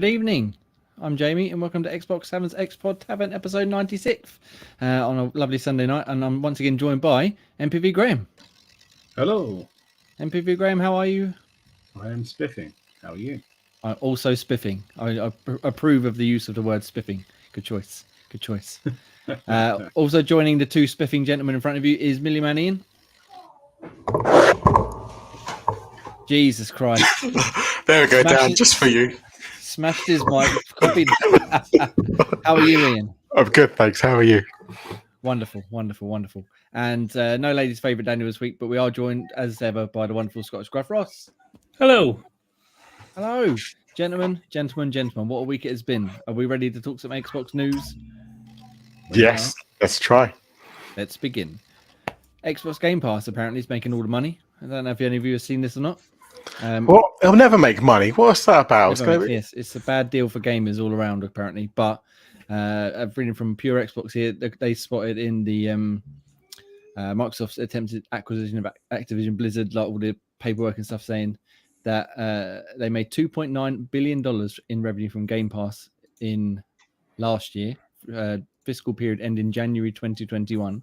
Good evening. I'm Jamie, and welcome to Xbox 7's X-Pod Tavern episode 96 on a lovely Sunday night. And I'm once again joined by MPV Graham. Hello. MPV Graham, how are you? I am spiffing. How are you? I'm also spiffing. I approve of the use of the word spiffing. Good choice. Good choice. Also joining the two spiffing gentlemen in front of you is Millie Man Ian. Jesus Christ. There we go, Dan, just for you. Smashed his mic. Copied. How are you, Ian? I'm good, thanks. How are you? Wonderful, wonderful, wonderful. And no ladies' favourite Daniel this week, but we are joined as ever by the wonderful Scottish Gruff Ross. Hello. Hello, gentlemen. What a week it has been. Are we ready to talk some Xbox news? Yes, let's try. Let's begin. Xbox Game Pass apparently is making all the money. I don't know if any of you have seen this or not. Well, it'll never make money. What's that about? Yes, it's a bad deal for gamers all around apparently. But I've reading from Pure Xbox here. They spotted in the Microsoft's attempted acquisition of Activision Blizzard, like all the paperwork and stuff, saying that they made $2.9 billion in revenue from Game Pass in last year, fiscal period ending January 2021.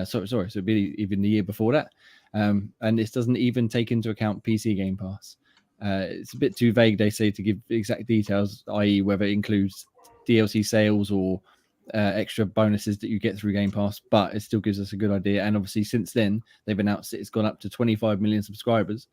So it'd be even the year before that. And this doesn't even take into account PC Game Pass. It's a bit too vague, they say, to give exact details, i.e. whether it includes DLC sales or extra bonuses that you get through Game Pass, but it still gives us a good idea. And obviously since then, they've announced that it's gone up to 25 million subscribers.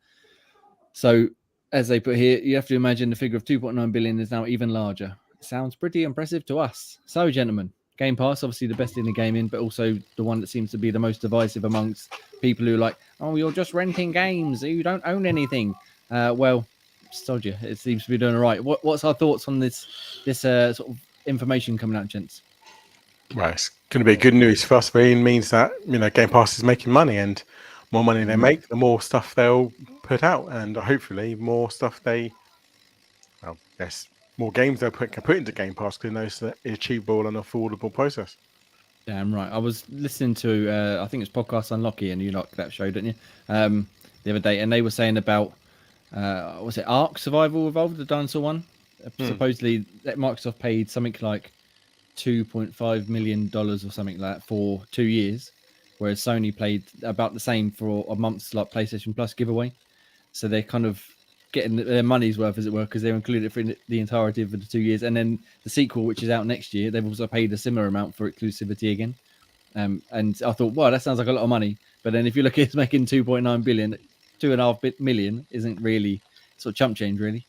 So as they put here, you have to imagine the figure of 2.9 billion is now even larger. It sounds pretty impressive to us. So gentlemen, Game Pass, obviously the best in the gaming, but also the one that seems to be the most divisive amongst people who are like, oh, you're just renting games, you don't own anything. Well, told you, it seems to be doing all right. What's our thoughts on this sort of information coming out, gents? Well, it's going to be good news for us. It means that Game Pass is making money, and more money they make, the more stuff they'll put out, and hopefully more stuff there's more games they'll put into Game Pass because they know it's an achievable and affordable process. Damn right. I was listening to, I think it's Podcast Unlucky, and you like that show, didn't you? The other day, and they were saying about, was it Ark Survival Evolved, the dinosaur one? Supposedly, that Microsoft paid something like $2.5 million or something like that for 2 years, whereas Sony paid about the same for a month's like PlayStation Plus giveaway. So they're kind of getting their money's worth, as it were, because they're included for the entirety of the 2 years. And then the sequel, which is out next year, they've also paid a similar amount for exclusivity again. And I thought, wow, that sounds like a lot of money. But then if you look at it making 2.9 billion, 2.5 million isn't really sort of chump change, really.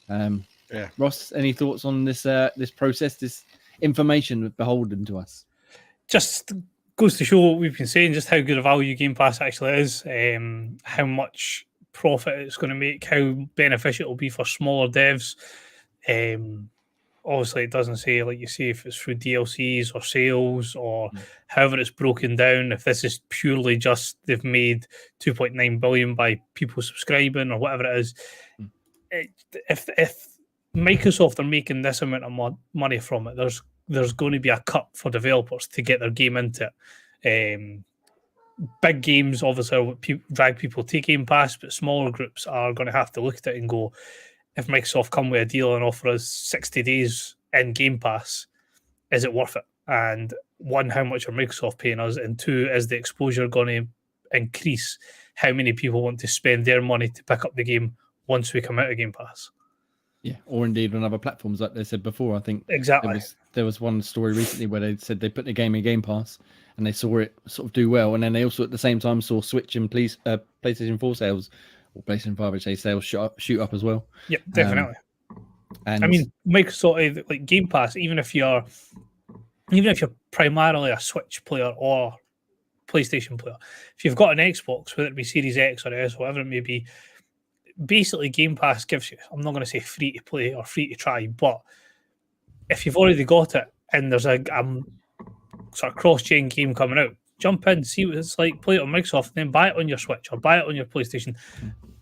Yeah. Ross, any thoughts on this process, this information beholden to us? Just goes to show what we've been saying, just how good a value Game Pass actually is, how much profit it's going to make, how beneficial it will be for smaller devs. Obviously, it doesn't say, like you say, if it's through DLCs or sales or however it's broken down. If this is purely just they've made 2.9 billion by people subscribing or whatever it is, if Microsoft are making this amount of money from it, there's going to be a cut for developers to get their game into it. Big games obviously are what drag people to Game Pass, but smaller groups are going to have to look at it and go, if Microsoft come with a deal and offer us 60 days in Game Pass, is it worth it? And one, how much are Microsoft paying us? And two, is the exposure going to increase how many people want to spend their money to pick up the game once we come out of Game Pass? Yeah, or indeed on other platforms, like they said before. I think exactly there was one story recently where they said they put the game in Game Pass and they saw it sort of do well, and then they also at the same time saw Switch and PlayStation 4 sales, or PlayStation 5, which they sales shoot up as well. Yeah, definitely. And I mean, Microsoft, like Game Pass, even if you're primarily a Switch player or PlayStation player, if you've got an Xbox, whether it be Series X or S, whatever it may be, basically Game Pass gives you, I'm not going to say free to play or free to try, but if you've already got it and there's a sort of cross-chain game coming out, jump in, see what it's like, play it on Microsoft, and then buy it on your Switch or buy it on your PlayStation.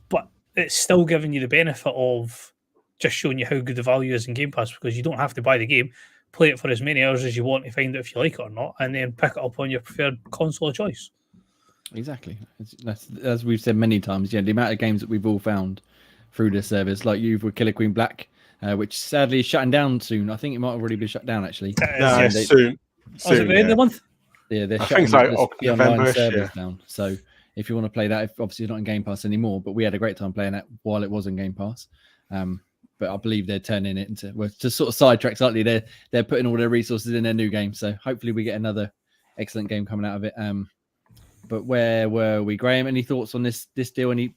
But it's still giving you the benefit of just showing you how good the value is in Game Pass, because you don't have to buy the game, play it for as many hours as you want to find out if you like it or not, and then pick it up on your preferred console of choice. Exactly. That's, as we've said many times, the amount of games that we've all found through this service, like you with Killer Queen Black, which sadly is shutting down soon. I think it might have already been shut down actually. No, they- soon. Oh, is it the end of the month? Yeah, they're I shutting think it's like the online November-ish, servers yeah. down. So if you want to play that, obviously it's not in Game Pass anymore, but we had a great time playing it while it was in Game Pass. But I believe they're turning it into, well, to sort of sidetrack slightly, they're putting all their resources in their new game. So hopefully we get another excellent game coming out of it. But where were we, Graham? Any thoughts on this deal? Any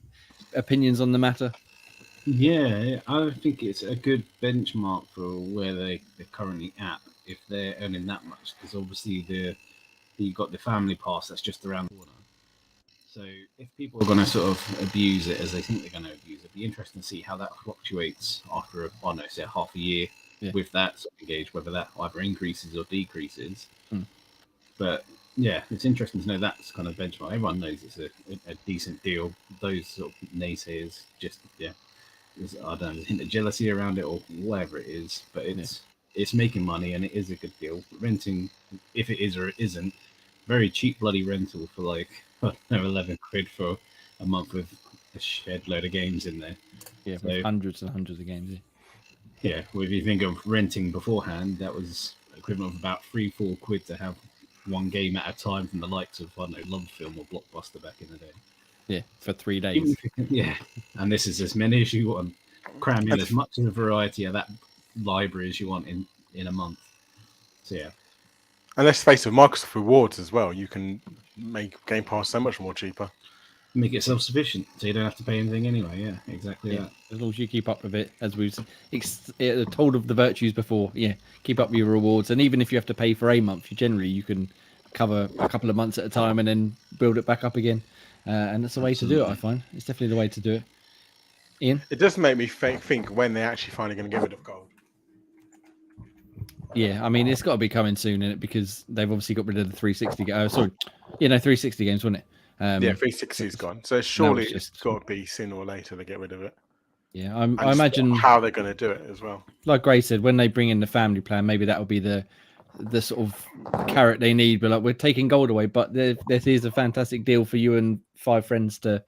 opinions on the matter? Yeah, I think it's a good benchmark for where they're currently at if they're earning that much, because obviously you've got the family pass that's just around the corner. So if people are going to sort of abuse it as they think they're going to abuse it, it'd be interesting to see how that fluctuates after say half a year with that sort of gauge, whether that either increases or decreases. But yeah, it's interesting to know that's kind of benchmark. Everyone knows it's a decent deal. Those sort of naysayers just there's, I don't know, there's a hint of jealousy around it or whatever it is, but it's making money and it is a good deal. Renting, if it is or it isn't, very cheap bloody rental for like, I don't know, 11 quid for a month with a shed load of games in there. Yeah, so, hundreds and hundreds of games. Yeah, well, if you think of renting beforehand, that was equivalent of about 3-4 quid to have one game at a time from the likes of, I don't know, Love Film or Blockbuster back in the day. Yeah, for 3 days. Yeah, and this is as many as you want. Cram in as much of a variety of that library as you want in a month. So yeah. And let's face it, Microsoft Rewards as well. You can make Game Pass so much more cheaper. Make it self-sufficient, so you don't have to pay anything anyway. Yeah, exactly that. As long as you keep up with it, as we've told of the virtues before. Yeah, keep up with your rewards, and even if you have to pay for a month, you can cover a couple of months at a time and then build it back up again. And that's the way to do it. I find it's definitely the way to do it. Ian, it does make me think when they're actually finally going to get rid of gold. Yeah, I mean it's got to be coming soon, innit? Because they've obviously got rid of the 360. 360 games, wasn't it? Yeah, 360 is gone. So surely it's got to be sooner or later they get rid of it. Yeah, I imagine how they're going to do it as well. Like Gray said, when they bring in the family plan, maybe that will be the sort of carrot they need. But like, we're taking gold away, but this is a fantastic deal for you and 5 friends to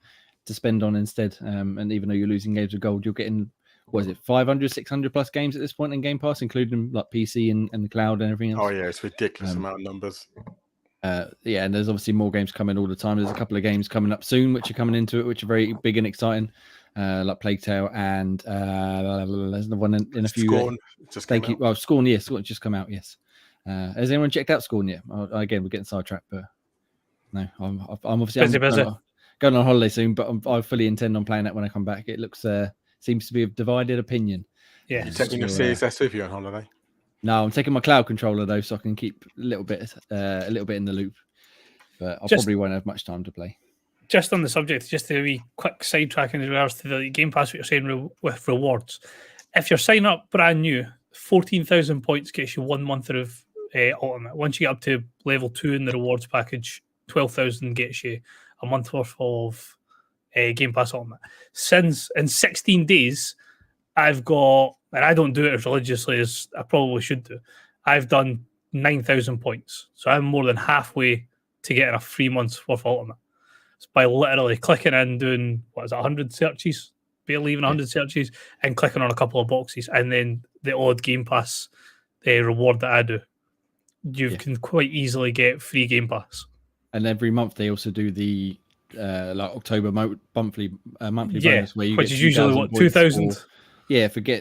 spend on instead. And even though you're losing games of gold, you're getting, what is it, 500, 600 plus games at this point in Game Pass, including like PC and the cloud and everything else. Oh yeah, it's ridiculous amount of numbers. Yeah, and there's obviously more games coming all the time. There's a couple of games coming up soon which are coming into it, which are very big and exciting, like Plague Tale and there's the one in a few. Scorn. Thank you. Well, Scorn, yes, Scorn just come out. Yes. Has anyone checked out Scorn yet? Again, we're getting sidetracked, but no, I'm obviously busy. Going on holiday soon, but I fully intend on playing that when I come back. It looks seems to be of divided opinion. Yeah, you taking your Series S with you on holiday? No, I'm taking my cloud controller though, so I can keep a little bit in the loop. But I probably won't have much time to play. Just on the subject, just a wee quick sidetracking in regards to the Game Pass, what you're saying with rewards. If you're signing up brand new, 14,000 points gets you 1 month of Ultimate. Once you get up to level 2 in the rewards package, 12,000 gets you a month worth of Game Pass Ultimate. Since in 16 days, I've got, and I don't do it as religiously as I probably should do, I've done 9,000 points. So I'm more than halfway to getting a 3 months worth of Ultimate. It's by literally clicking in, doing, 100 searches, barely even 100 searches, and clicking on a couple of boxes, and then the odd Game Pass reward that I do. You can quite easily get free Game Pass. And every month they also do the like October monthly bonus, where you which get is usually 2,000.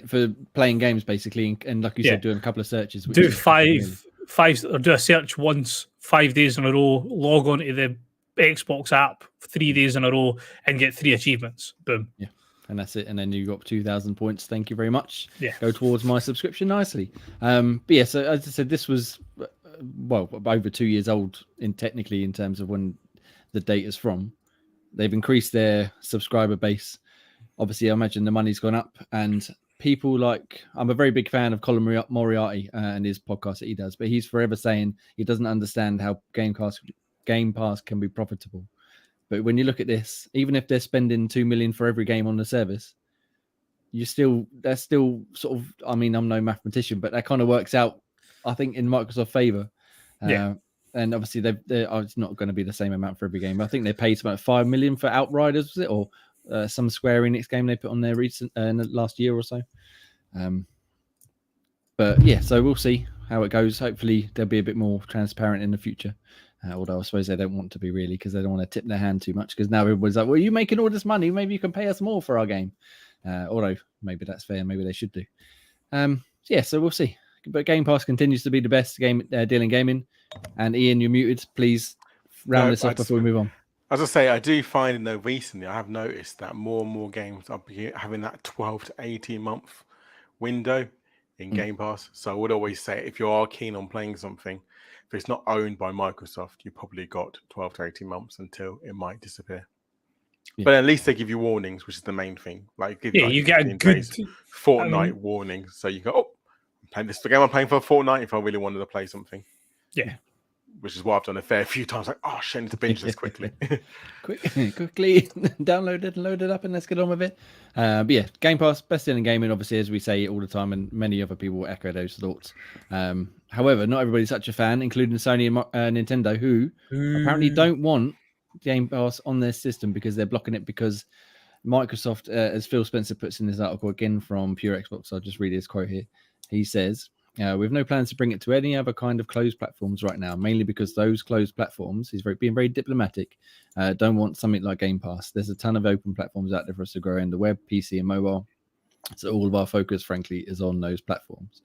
For playing games basically, and like you said, doing a couple of searches. Do do a search once, 5 days in a row. Log on to the Xbox app 3 days in a row and get 3 achievements. Boom. Yeah, and that's it. And then you got 2,000 points. Thank you very much. Yeah, go towards my subscription nicely. But yeah, so as I said, this was over 2 years old in terms of when the date is from. They've increased their subscriber base. Obviously, I imagine the money's gone up, and people I'm a very big fan of Colin Moriarty and his podcast that he does, but he's forever saying he doesn't understand how Game Pass can be profitable. But when you look at this, even if they're spending $2 million for every game on the service, that's still sort of, I mean, I'm no mathematician, but that kind of works out, I think, in Microsoft's favor. And obviously it's not going to be the same amount for every game. I think they paid about $5 million for Outriders, was it, or some Square Enix game they put on there last year or so. But yeah, so we'll see how it goes. Hopefully, they'll be a bit more transparent in the future. Although I suppose they don't want to be really, because they don't want to tip their hand too much. Because now everybody's like, "Well, you're making all this money. Maybe you can pay us more for our game." Although maybe that's fair. Maybe they should do. Yeah, so we'll see. But Game Pass continues to be the best deal in gaming. And Ian, you're muted. Please round this off before we move on. As I say, I do find though recently I have noticed that more and more games are having that 12 to 18 month window in Game Pass. So I would always say, if you are keen on playing something, if it's not owned by Microsoft, you probably got 12 to 18 months until it might disappear. Yeah. But at least they give you warnings, which is the main thing. Like, you get a good fortnight warning, so you go, "Oh, I'm playing this game. I'm playing for a fortnight." If I really wanted to play something, which is what I've done a fair few times. Like, oh, shit, I need to binge this quickly. quickly download it and load it up, and let's get on with it. But yeah, Game Pass, best in gaming, obviously, as we say all the time, and many other people echo those thoughts. However, not everybody's such a fan, including Sony and Nintendo, who apparently don't want Game Pass on their system because they're blocking it because Microsoft, as Phil Spencer puts in this article again from Pure Xbox, I'll just read his quote here. He says, "We have no plans to bring it to any other kind of closed platforms right now, mainly because those closed platforms," he's being very diplomatic, "don't want something like Game Pass. There's a ton of open platforms out there for us to grow in the web, PC, and mobile. So all of our focus, frankly, is on those platforms."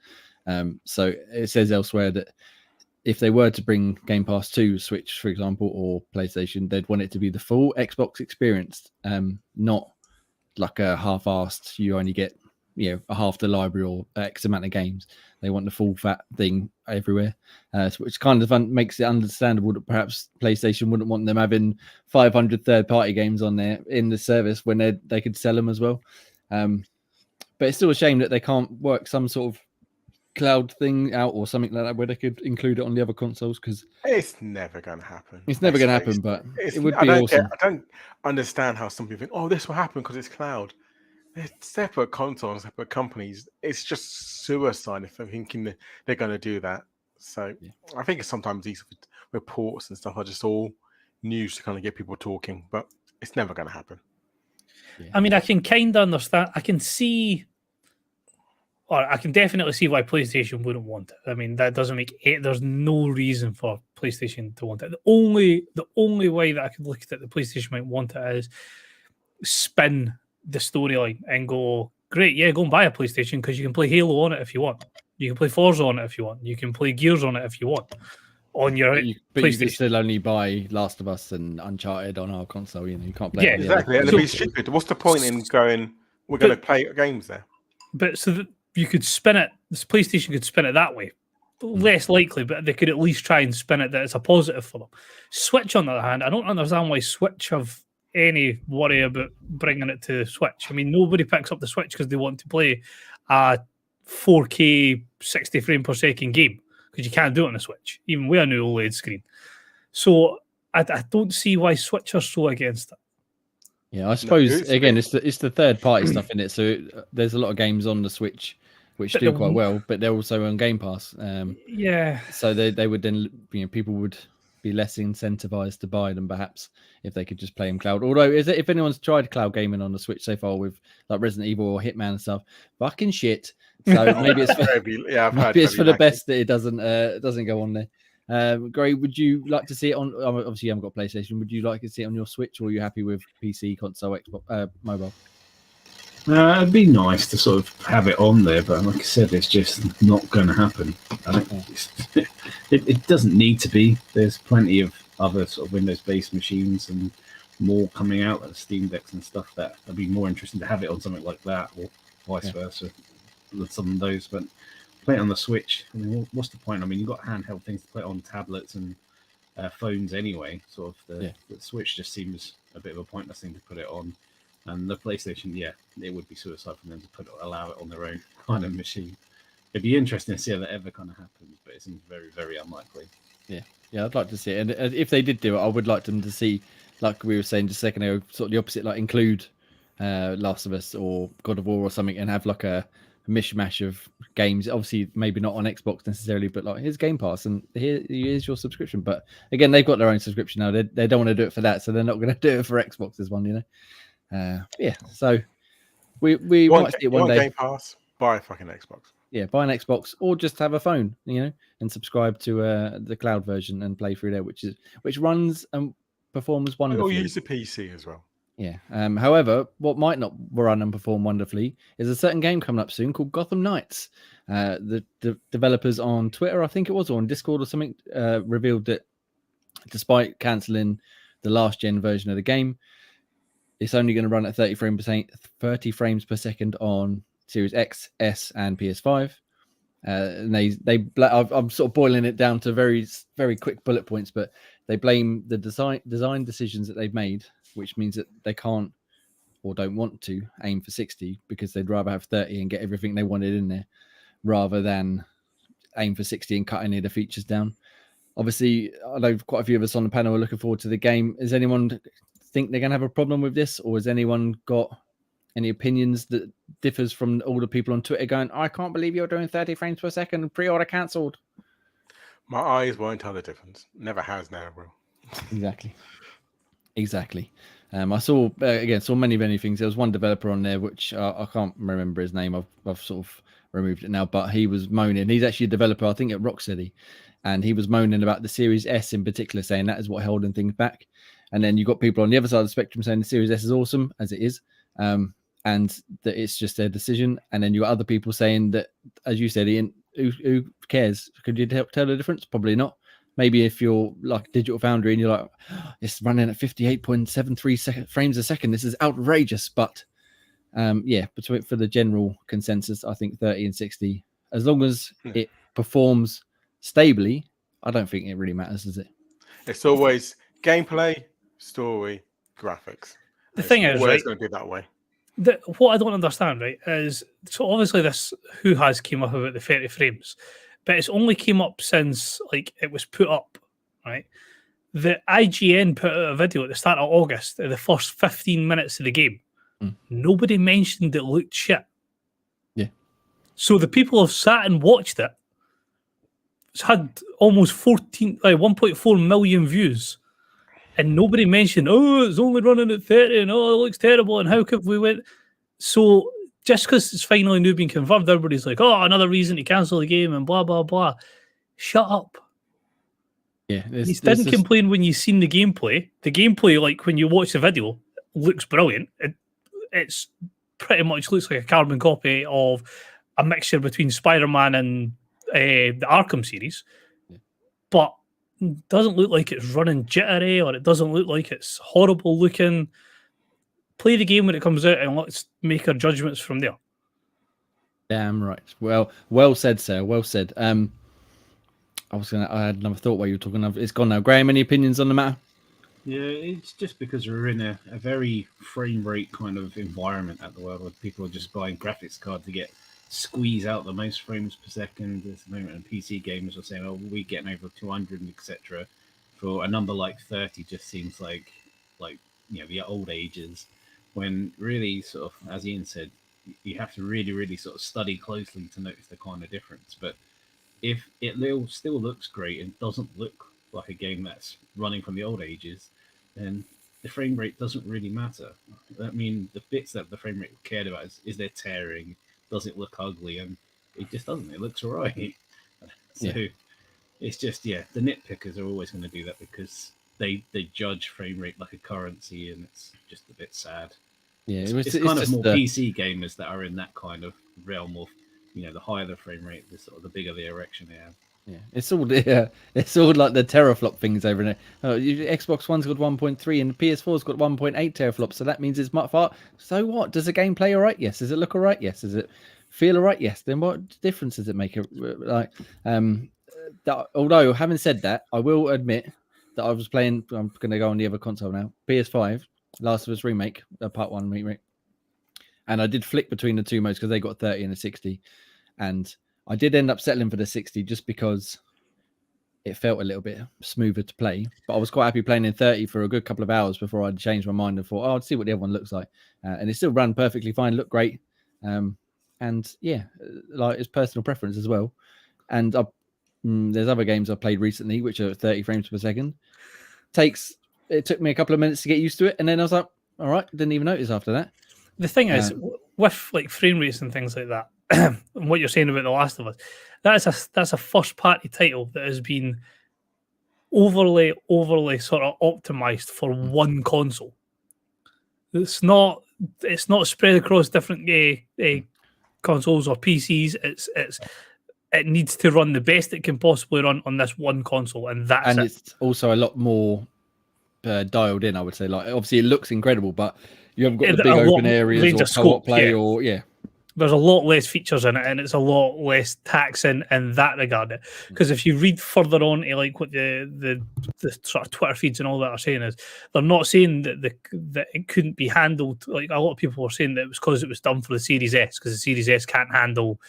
So it says elsewhere that if they were to bring Game Pass to Switch, for example, or PlayStation, they'd want it to be the full Xbox experience, not like a half-assed, you only get a half the library or X amount of games. They want the full fat thing everywhere, which kind of makes it understandable that perhaps PlayStation wouldn't want them having 500 third-party games on there in the service when they could sell them as well. But it's still a shame that they can't work some sort of cloud thing out or something like that where they could include it on the other consoles, because it's never going to happen. It's never going to happen, but it would be awesome. I don't understand how some people think, "Oh, this will happen because it's cloud." They're separate consoles, separate companies. It's just suicide if they're thinking they're going to do that. So I think sometimes these reports and stuff are just all news to kind of get people talking, but it's never going to happen. I mean, I can kind of understand. I can definitely see why PlayStation wouldn't want it. I mean, that doesn't make it. There's no reason for PlayStation to want it. The only way that I could look at it, the PlayStation might want it is spin the storyline and go, great, go and buy a PlayStation because you can play Halo on it if you want. You can play Forza on it if you want. You can play Gears on it if you want. On your PlayStation. You can still only buy Last of Us and Uncharted on our console. You can't play. Yeah, exactly. And it'd be stupid. What's the point in going? We're going to play games there. But so that you could spin it. This PlayStation could spin it that way. Less likely, but they could at least try and spin it that it's a positive for them. Switch, on the other hand, I don't understand why Switch have any worry about bringing it to Switch. I mean, nobody picks up the Switch because they want to play a 4K 60 frame per second game, because you can't do it on a Switch, even with a new OLED screen. So I don't see why Switch are so against it. Yeah, I suppose again it's the third party stuff in it. So there's a lot of games on the Switch which do quite well, but they're also on Game Pass. So they would then, people would be less incentivized to buy them perhaps if they could just play them cloud. Although if anyone's tried cloud gaming on the Switch so far with like Resident Evil or Hitman and stuff, fucking shit. So maybe it's for the best that it doesn't go on there. Gray, would you like to see it on? Obviously, you haven't got PlayStation. Would you like to see it on your Switch, or are you happy with PC, console, Xbox, mobile? It'd be nice to sort of have it on there, but like I said, it's just not going to happen. It doesn't need to be. There's plenty of other sort of Windows-based machines and more coming out, like Steam Decks and stuff, that would be more interesting to have it on something like that, or vice versa with some of those. But play it on the Switch. I mean, what's the point? I mean, you've got handheld things to play on tablets and phones anyway. Sort of the Switch just seems a bit of a pointless thing to put it on. And the PlayStation, it would be suicide for them to allow it on their own kind of machine. It'd be interesting to see how that ever kind of happens, but it seems very, very unlikely. Yeah, I'd like to see it. And if they did do it, I would like them to see, like we were saying just a second ago, sort of the opposite, like include Last of Us or God of War or something, and have like a mishmash of games. Obviously, maybe not on Xbox necessarily, but like here's Game Pass and here's your subscription. But again, they've got their own subscription now. They don't want to do it for that, so they're not going to do it for Xbox's one, So we might see it one day. Game Pass? buy a fucking Xbox. Yeah, buy an Xbox or just have a phone, and subscribe to the cloud version and play through there, which runs and performs Or wonderfully. use the PC as well. Yeah. However, what might not run and perform wonderfully is a certain game coming up soon called Gotham Knights. The developers on Twitter, I think it was, or on Discord or something, revealed that despite cancelling the last gen version of the game, it's only going to run at 30 frames per second on Series X, S, and PS5. And I'm sort of boiling it down to very, very quick bullet points, but they blame the design decisions that they've made, which means that they can't or don't want to aim for 60 because they'd rather have 30 and get everything they wanted in there rather than aim for 60 and cut any of the features down. Obviously, I know quite a few of us on the panel are looking forward to the game. Does anyone think they're going to have a problem with this, or has anyone got any opinions that differs from all the people on Twitter going, I can't believe you're doing 30 frames per second, pre-order cancelled? My eyes won't tell the difference. Never has, never will. Exactly. I saw many things. There was one developer on there, which I can't remember his name. I've sort of removed it now, but he was moaning. He's actually a developer, I think, at Rocksteady, and he was moaning about the Series S in particular, saying that is what holding things back. And then you've got people on the other side of the spectrum saying the Series S is awesome as it is, and that it's just their decision. And then you got other people saying that, as you said, Ian, who cares? Could you tell the difference? Probably not. Maybe if you're like Digital Foundry and you're like, it's running at 58.73 frames a second. This is outrageous. But for the general consensus, I think 30 and 60, as long as it performs stably, I don't think it really matters, does it? It's always gameplay, story, graphics. The thing is, right, it's going to be that way. What I don't understand, right, is so obviously this Who Has came up about the 30 frames, but it's only came up since like it was put up, right? The IGN put out a video at the start of August, the first 15 minutes of the game. Nobody mentioned it looked shit. Yeah. So the people have sat and watched it. It's had almost 1.4 million views. And nobody mentioned, it's only running at 30 and it looks terrible and how could we win? So just because it's finally now been confirmed, everybody's like, another reason to cancel the game and blah, blah, blah. Shut up. Yeah. You didn't complain when you seen the gameplay. The gameplay, like when you watch the video, looks brilliant. It's pretty much looks like a carbon copy of a mixture between Spider-Man and the Arkham series. Yeah. But doesn't look like it's running jittery or it doesn't look like it's horrible looking. Play the game when it comes out and let's make our judgments from there. Damn right. Well said, sir. Well said. I had another thought while you were talking. It's gone now. Graham, any opinions on the matter? Yeah, it's just because we're in a very frame rate kind of environment at the world where people are just buying graphics card to squeeze out the most frames per second at the moment, and PC gamers are saying, we're getting over 200, etc. For a number like 30 just seems like the old ages, when really sort of, as Ian said, you have to really, really sort of study closely to notice the kind of difference. But if it still looks great and doesn't look like a game that's running from the old ages, then the frame rate doesn't really matter. I mean, the bits that the frame rate cared about is there tearing, does it look ugly, and it just doesn't. It looks all right. So it's just, the nitpickers are always going to do that because they judge frame rate like a currency, and it's just a bit sad. Yeah, it's kind of more PC gamers that are in that kind of realm of, the higher the frame rate, the bigger the erection they have. Yeah, it's all like the teraflop things over there. Xbox One's got 1.3 and the PS4's got 1.8 teraflops, so that means it's much far. So what? Does the game play all right? Yes. Does it look all right? Yes. Does it feel all right? Yes. Then what difference does it make? Although having said that, I will admit that I was playing. I'm going to go on the other console now. PS5, Last of Us Remake, Part 1 remake, and I did flick between the two modes because they got 30 and a 60, and I did end up settling for the 60 just because it felt a little bit smoother to play. But I was quite happy playing in 30 for a good couple of hours before I'd changed my mind and thought, I'd see what the other one looks like. And it still ran perfectly fine, looked great. And yeah, like it's personal preference as well. And there's other games I've played recently which are 30 frames per second. It took me a couple of minutes to get used to it. And then I was like, all right, didn't even notice after that. The thing is, with like frame rates and things like that, what you're saying about The Last of Us, that's a first party title that has been overly sort of optimized for one console. It's not spread across different consoles or PCs. It needs to run the best it can possibly run on this one console, and that's it. It's also a lot more dialed in, I would say. Like, obviously, it looks incredible, but you haven't got the big open areas range or of co-op scope, play, yeah. or There's a lot less features in it, and it's a lot less taxing in that regard. Because if you read further on to like what the sort of Twitter feeds and all that are saying, is they're not saying that it couldn't be handled. Like, a lot of people were saying that it was because it was done for the Series S, because the Series S can't handle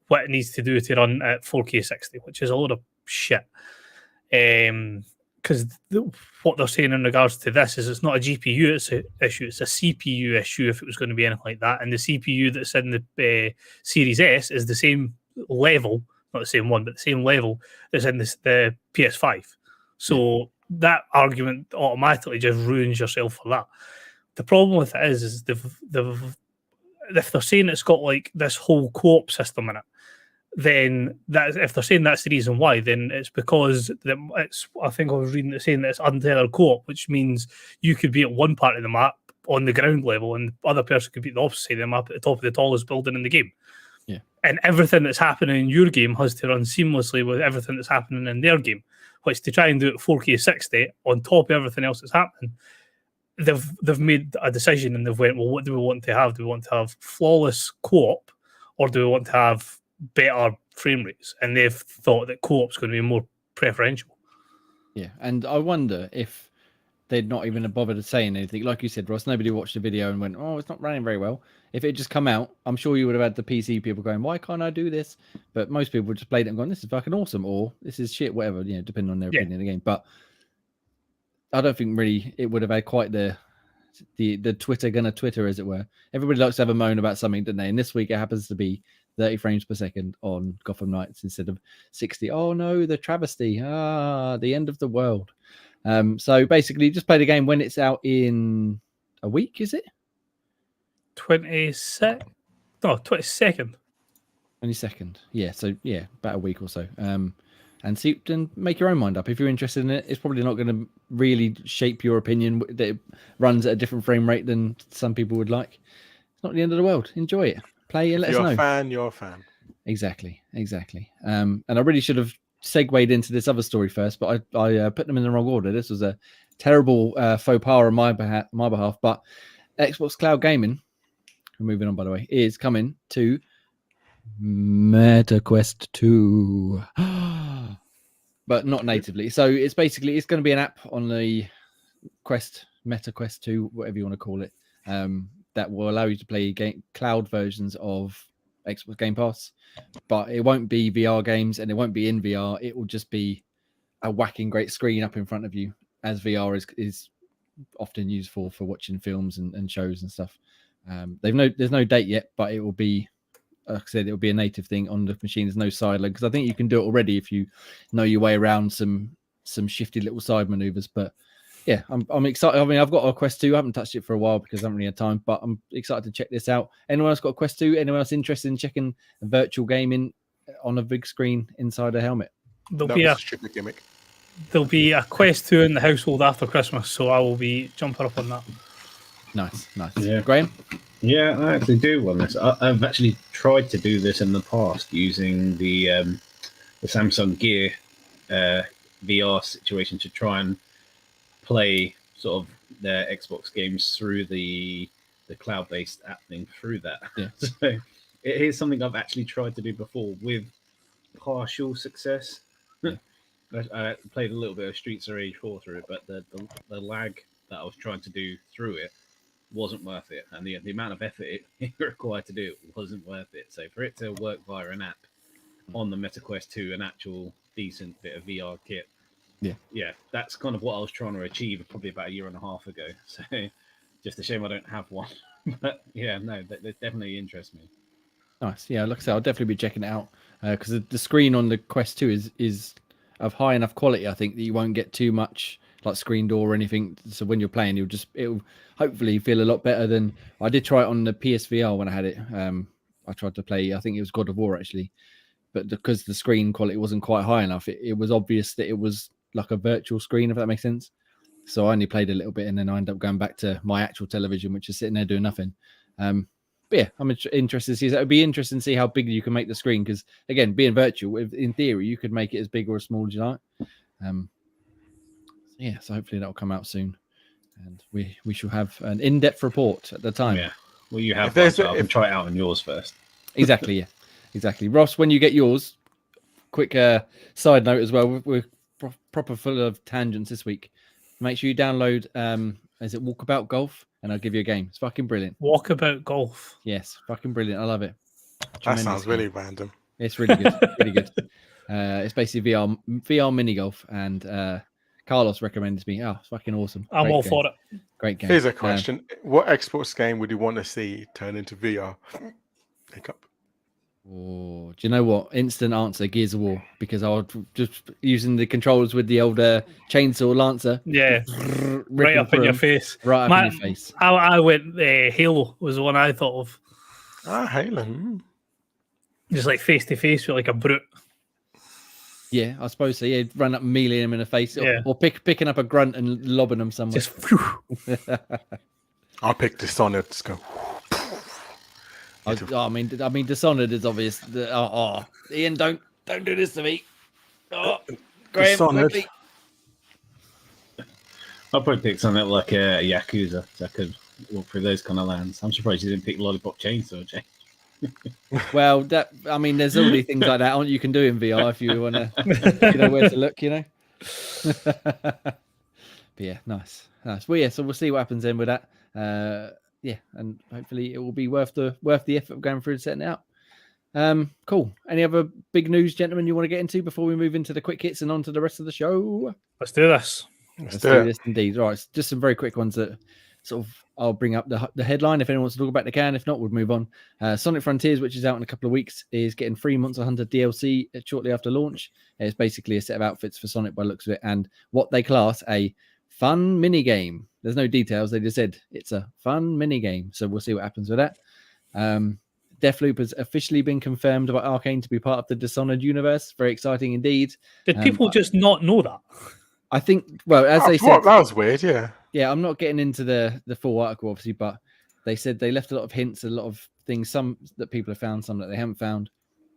what it needs to do to run at 4K 60, which is a lot of shit. Because what they're saying in regards to this is it's not a GPU issue, it's a CPU issue if it was going to be anything like that. And the CPU that's in the Series S is the same level, not the same one, but the same level that's in the PS5. So that argument automatically just ruins yourself for that. The problem with it is if they're saying it's got like this whole co-op system in it, then if they're saying that's the reason why, then it's because I think I was reading it saying that it's untethered co-op, which means you could be at one part of the map on the ground level, and the other person could be at the opposite side of the map at the top of the tallest building in the game. Yeah. And everything that's happening in your game has to run seamlessly with everything that's happening in their game, which to try and do it 4K 60 on top of everything else that's happening, they've made a decision and they've went, well, what do we want to have? Do we want to have flawless co-op, or do we want to have better frame rates? And they've thought that co-op's going to be more preferential. Yeah, and I wonder if they'd not even bothered saying anything. Like you said, Ross, nobody watched the video and went, oh, it's not running very well. If it just come out, I'm sure you would have had the PC people going, why can't I do this? But most people would just played it and gone, this is fucking awesome, or this is shit, whatever, depending on their opinion of the game. But I don't think really it would have had quite the Twitter gonna Twitter, as it were. Everybody likes to have a moan about something, don't they? And this week it happens to be 30 frames per second on Gotham Knights instead of 60. Oh no, the travesty. The end of the world. So basically just play the game when it's out in a week, is it? 22nd. 22nd. Yeah, so yeah, about a week or so. And see, and make your own mind up. If you're interested in it, it's probably not going to really shape your opinion that it runs at a different frame rate than some people would like. It's not the end of the world. Enjoy it. Play and let us know. You're a fan. Exactly. And I really should have segued into this other story first, but I put them in the wrong order. This was a terrible faux pas on my behalf. But Xbox Cloud Gaming, we're moving on by the way, is coming to MetaQuest 2. But not natively. So it's going to be an app on the MetaQuest 2, whatever you want to call it, that will allow you to play cloud versions of Xbox Game Pass. But it won't be VR games and it won't be in VR. It will just be a whacking great screen up in front of you, as VR is often used for watching films and shows and stuff. There's no date yet, but it will be, like I said, it'll be a native thing on the machine. There's no side load, because I think you can do it already if you know your way around some shifty little side maneuvers. But yeah, I'm excited. I mean, I've got a Quest 2. I haven't touched it for a while because I haven't really had time, but I'm excited to check this out. Anyone else got a Quest 2? Anyone else interested in checking virtual gaming on a big screen inside a helmet? There'll be a Quest 2 in the household after Christmas, so I will be jumping up on that. Nice. Yeah. Graham? Yeah, I actually do want this. I've actually tried to do this in the past using the Samsung Gear VR situation to try and play sort of their Xbox games through the cloud-based app thing through that. Yeah. So it is something I've actually tried to do before with partial success. Yeah. I played a little bit of Streets of Rage 4 through it, but the lag that I was trying to do through it wasn't worth it, and the amount of effort it required to do it wasn't worth it. So for it to work via an app on the MetaQuest 2, an actual decent bit of VR kit, yeah, that's kind of what I was trying to achieve probably about a year and a half ago. So just a shame I don't have one. But yeah, no, that definitely interests me. Nice. Yeah, like I said, I'll definitely be checking it out, because the screen on the Quest 2 is of high enough quality, I think, that you won't get too much like screen door or anything. So when you're playing, it'll hopefully feel a lot better than I did try it on the PSVR when I had it. I tried to play. I think it was God of War actually, but because the screen quality wasn't quite high enough, it was obvious that it was like a virtual screen, if that makes sense. So I only played a little bit, and then I ended up going back to my actual television, which is sitting there doing nothing. But yeah, I'm interested to see. It would be interesting to see how big you can make the screen, because again, being virtual, in theory, you could make it as big or as small as you like. So hopefully that'll come out soon, and we shall have an in-depth report at the time. Yeah, well, you have one, so I can try it out on yours first. Exactly, yeah, exactly. Ross, when you get yours, quick side note as well. We're proper full of tangents this week. Make sure you download. Is it Walkabout Golf? And I'll give you a game. It's fucking brilliant. Walkabout Golf. Yes, fucking brilliant. I love it. That sounds really random. It's really good. Really good. It's basically VR mini golf, and Carlos recommended me. Oh, it's fucking awesome. I'm all for it. Great game. Here's a question: what Xbox game would you want to see turn into VR? Hiccup. Oh, do you know what? Instant answer: Gears of War, because I was just using the controllers with the old chainsaw lancer. Yeah, right up in your face. Right up in your face. I went Halo was the one I thought of. Ah, Halo. Just like face to face with like a brute. Yeah, I suppose so. Yeah, run up and melee him in the face, Yeah. or picking up a grunt and lobbing him somewhere. Just I'll pick Dishonored. Just go. I mean, Dishonored is obvious. Ian, don't do this to me. Oh, Graham, Dishonored. quickly. I'll probably pick something like a Yakuza, so I could walk through those kind of lands. I'm surprised you didn't pick Lollipop Chainsaw, Jay. Well, there's already things like that you can do in VR if you want to, you know where to look, you know. But yeah, nice. Well, yeah, so we'll see what happens then with that. Yeah, and hopefully it will be worth the effort of going through and setting it up. Cool. Any other big news, gentlemen, you want to get into before we move into the quick hits and on to the rest of the show? Let's do this. Let's do this indeed. All right, just some very quick ones that sort of I'll bring up the headline. If anyone wants to talk about, they can. If not, we'll move on. Sonic Frontiers, which is out in a couple of weeks, is getting free Monster Hunter DLC shortly after launch. It's basically a set of outfits for Sonic by the looks of it, and what they class a fun mini game. There's no details. They just said it's a fun mini game. So we'll see what happens with that. Deathloop has officially been confirmed by Arcane to be part of the Dishonored universe. Very exciting indeed. Did people just not know that? I think, well, as they said, that was weird. Yeah. Yeah, I'm not getting into the full article, obviously, but they said they left a lot of hints, a lot of things, some that people have found, some that they haven't found.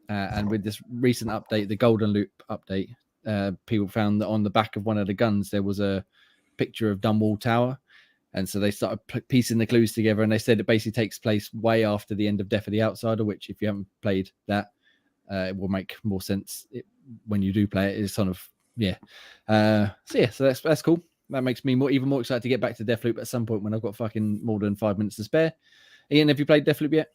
And with this recent update, the Golden Loop update, people found that on the back of one of the guns, there was a picture of Dunwall Tower. And so they started piecing the clues together, and they said it basically takes place way after the end of Death of the Outsider, which if you haven't played that, it will make more sense when you do play it. It's sort of, yeah. So that's cool. That makes me even more excited to get back to Deathloop at some point when I've got fucking more than 5 minutes to spare. Ian, have you played Deathloop yet?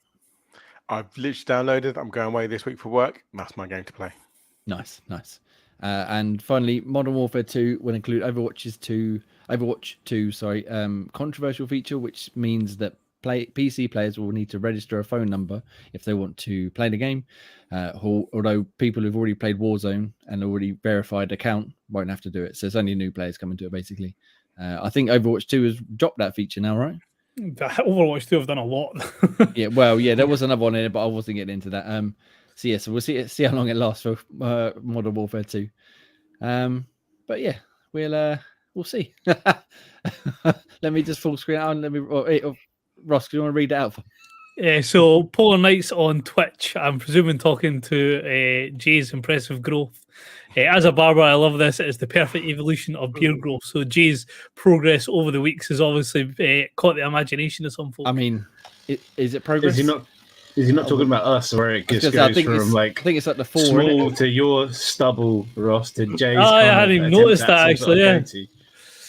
I've literally downloaded. I'm going away this week for work. That's my game to play. Nice. And finally, Modern Warfare 2 will include Overwatch 2, controversial feature, which means that PC players will need to register a phone number if they want to play the game. Although people who've already played Warzone and already verified account won't have to do it. So it's only new players coming to it, basically. I think Overwatch 2 has dropped that feature now, right? Overwatch 2 have done a lot. Yeah, well, yeah, there was another one in it, but I wasn't getting into that. So we'll see how long it lasts for Modern Warfare 2. But yeah, we'll see. Let me just full screen out. Ross, do you want to read it out for me? Yeah, so Polar Knights on Twitch, I'm presuming talking to Jay's impressive growth. As a barber, I love this. It is the perfect evolution of beard growth. So Jay's progress over the weeks has obviously caught the imagination of some folks. I mean, is it progress? Is he not talking about us, where it just goes from I think it's like the small to your stubble, Ross, to Jay's? I hadn't even noticed that actually. Yeah.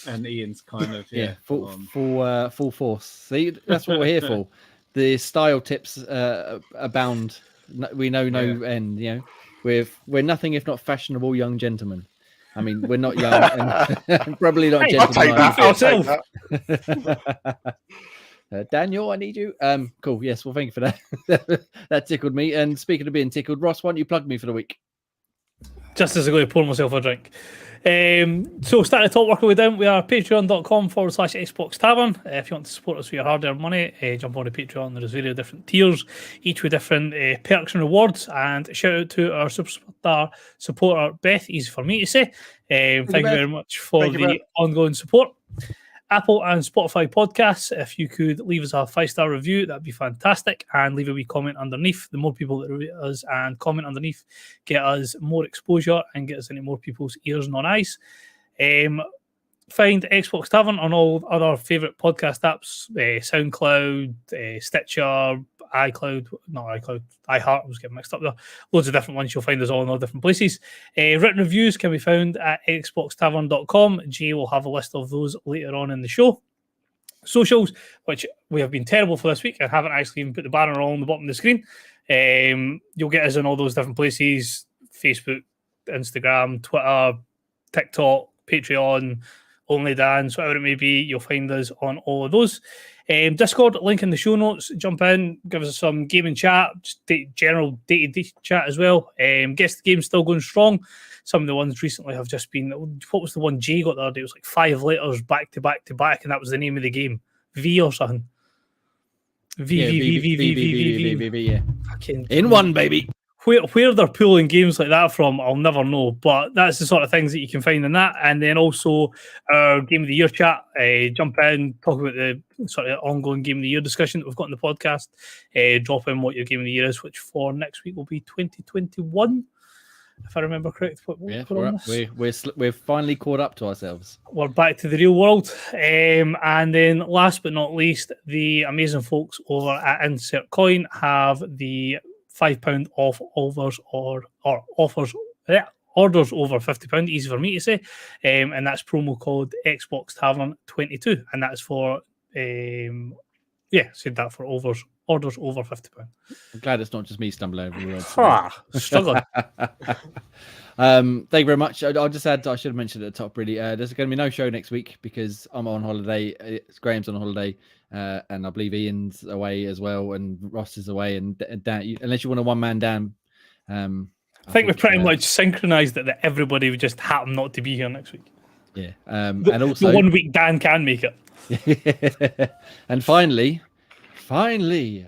And Ian's kind of full force. See, that's what we're here for. The style tips abound. We know no end. You know, we're nothing if not fashionable young gentlemen. I mean, we're not young and probably not gentlemen. I'll take that. Daniel, I need you. Cool. Yes. Well, thank you for that. That tickled me. And speaking of being tickled, Ross, why don't you plug me for the week? just as I go to pour myself a drink. So starting to talk, work our way down. We are patreon.com/Xbox Tavern. If you want to support us with your hard-earned money, jump on to Patreon. There's various different tiers, each with different perks and rewards. And shout out to our superstar supporter, Beth. Easy for me to say. Thank you very much for the ongoing support. Apple and Spotify podcasts, if you could leave us a 5-star review, that'd be fantastic, and leave a wee comment underneath. The more people that review us and comment underneath get us more exposure and get us into more people's ears and on eyes. Find Xbox Tavern on all other favourite podcast apps, SoundCloud, Stitcher, iCloud, iHeart, I was getting mixed up there. Loads of different ones. You'll find us all in all different places. Written reviews can be found at xboxtavern.com. Jay will have a list of those later on in the show. Socials, which we have been terrible for this week and haven't actually even put the banner on the bottom of the screen. You'll get us in all those different places: Facebook, Instagram, Twitter, TikTok, Patreon, OnlyDance, whatever it may be. You'll find us on all of those. Discord, link in the show notes. Jump in, give us some gaming chat, just general day-to-day chat as well. Guess the game's still going strong. Some of the ones recently have just been, what was the one Jay got the other day? It was like 5 letters back to back to back, and that was the name of the game. V or something. V. Yeah. In one, baby. Where they're pulling games like that from, I'll never know. But that's the sort of things that you can find in that. And then also our Game of the Year chat. Jump in, talk about the sort of ongoing Game of the Year discussion that we've got in the podcast. Drop in what your Game of the Year is, which for next week will be 2021, if I remember correct. We're finally caught up to ourselves. We're back to the real world. And then last but not least, the amazing folks over at Insert Coin have the £5 off offers or offers, orders over £50, easy for me to say, and that's promo code Xbox Tavern 22, and that's for said that for orders over £50. I'm glad it's not just me stumbling over the words. Struggling. Thank you very much. I'll just add, I should have mentioned at the top really, there's going to be no show next week because I'm on holiday. Graham's on holiday, and I believe Ian's away as well, and Ross is away, and Dan, unless you want a one-man Dan. I think we're pretty much synchronized that everybody would just happen not to be here next week. Yeah. And also the 1 week Dan can make it. And finally,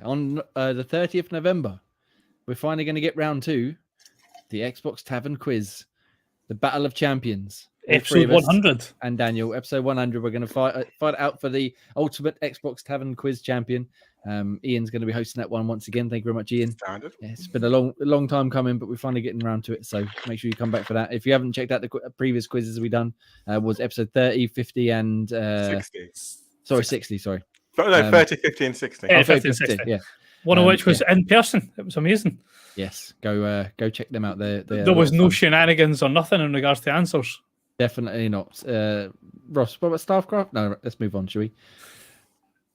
on the 30th of November, we're finally going to get round 2, the Xbox Tavern quiz, the Battle of Champions. Episode 100. And Daniel, episode 100, we're going to fight out for the ultimate Xbox Tavern quiz champion. Ian's going to be hosting that one once again. Thank you very much, Ian. Standard. Yeah, it's been a long time coming, but we're finally getting around to it. So make sure you come back for that. If you haven't checked out the previous quizzes we've done, was episode 30, 50, and 60. Sorry, 60. Sorry. No, 30, 50, and 60. Yeah, 50 and 60. Yeah. One of which was in person. It was amazing. Yes, go check them out. There was no shenanigans or nothing in regards to answers. Definitely not. Ross, what about StarCraft? No, let's move on, shall we?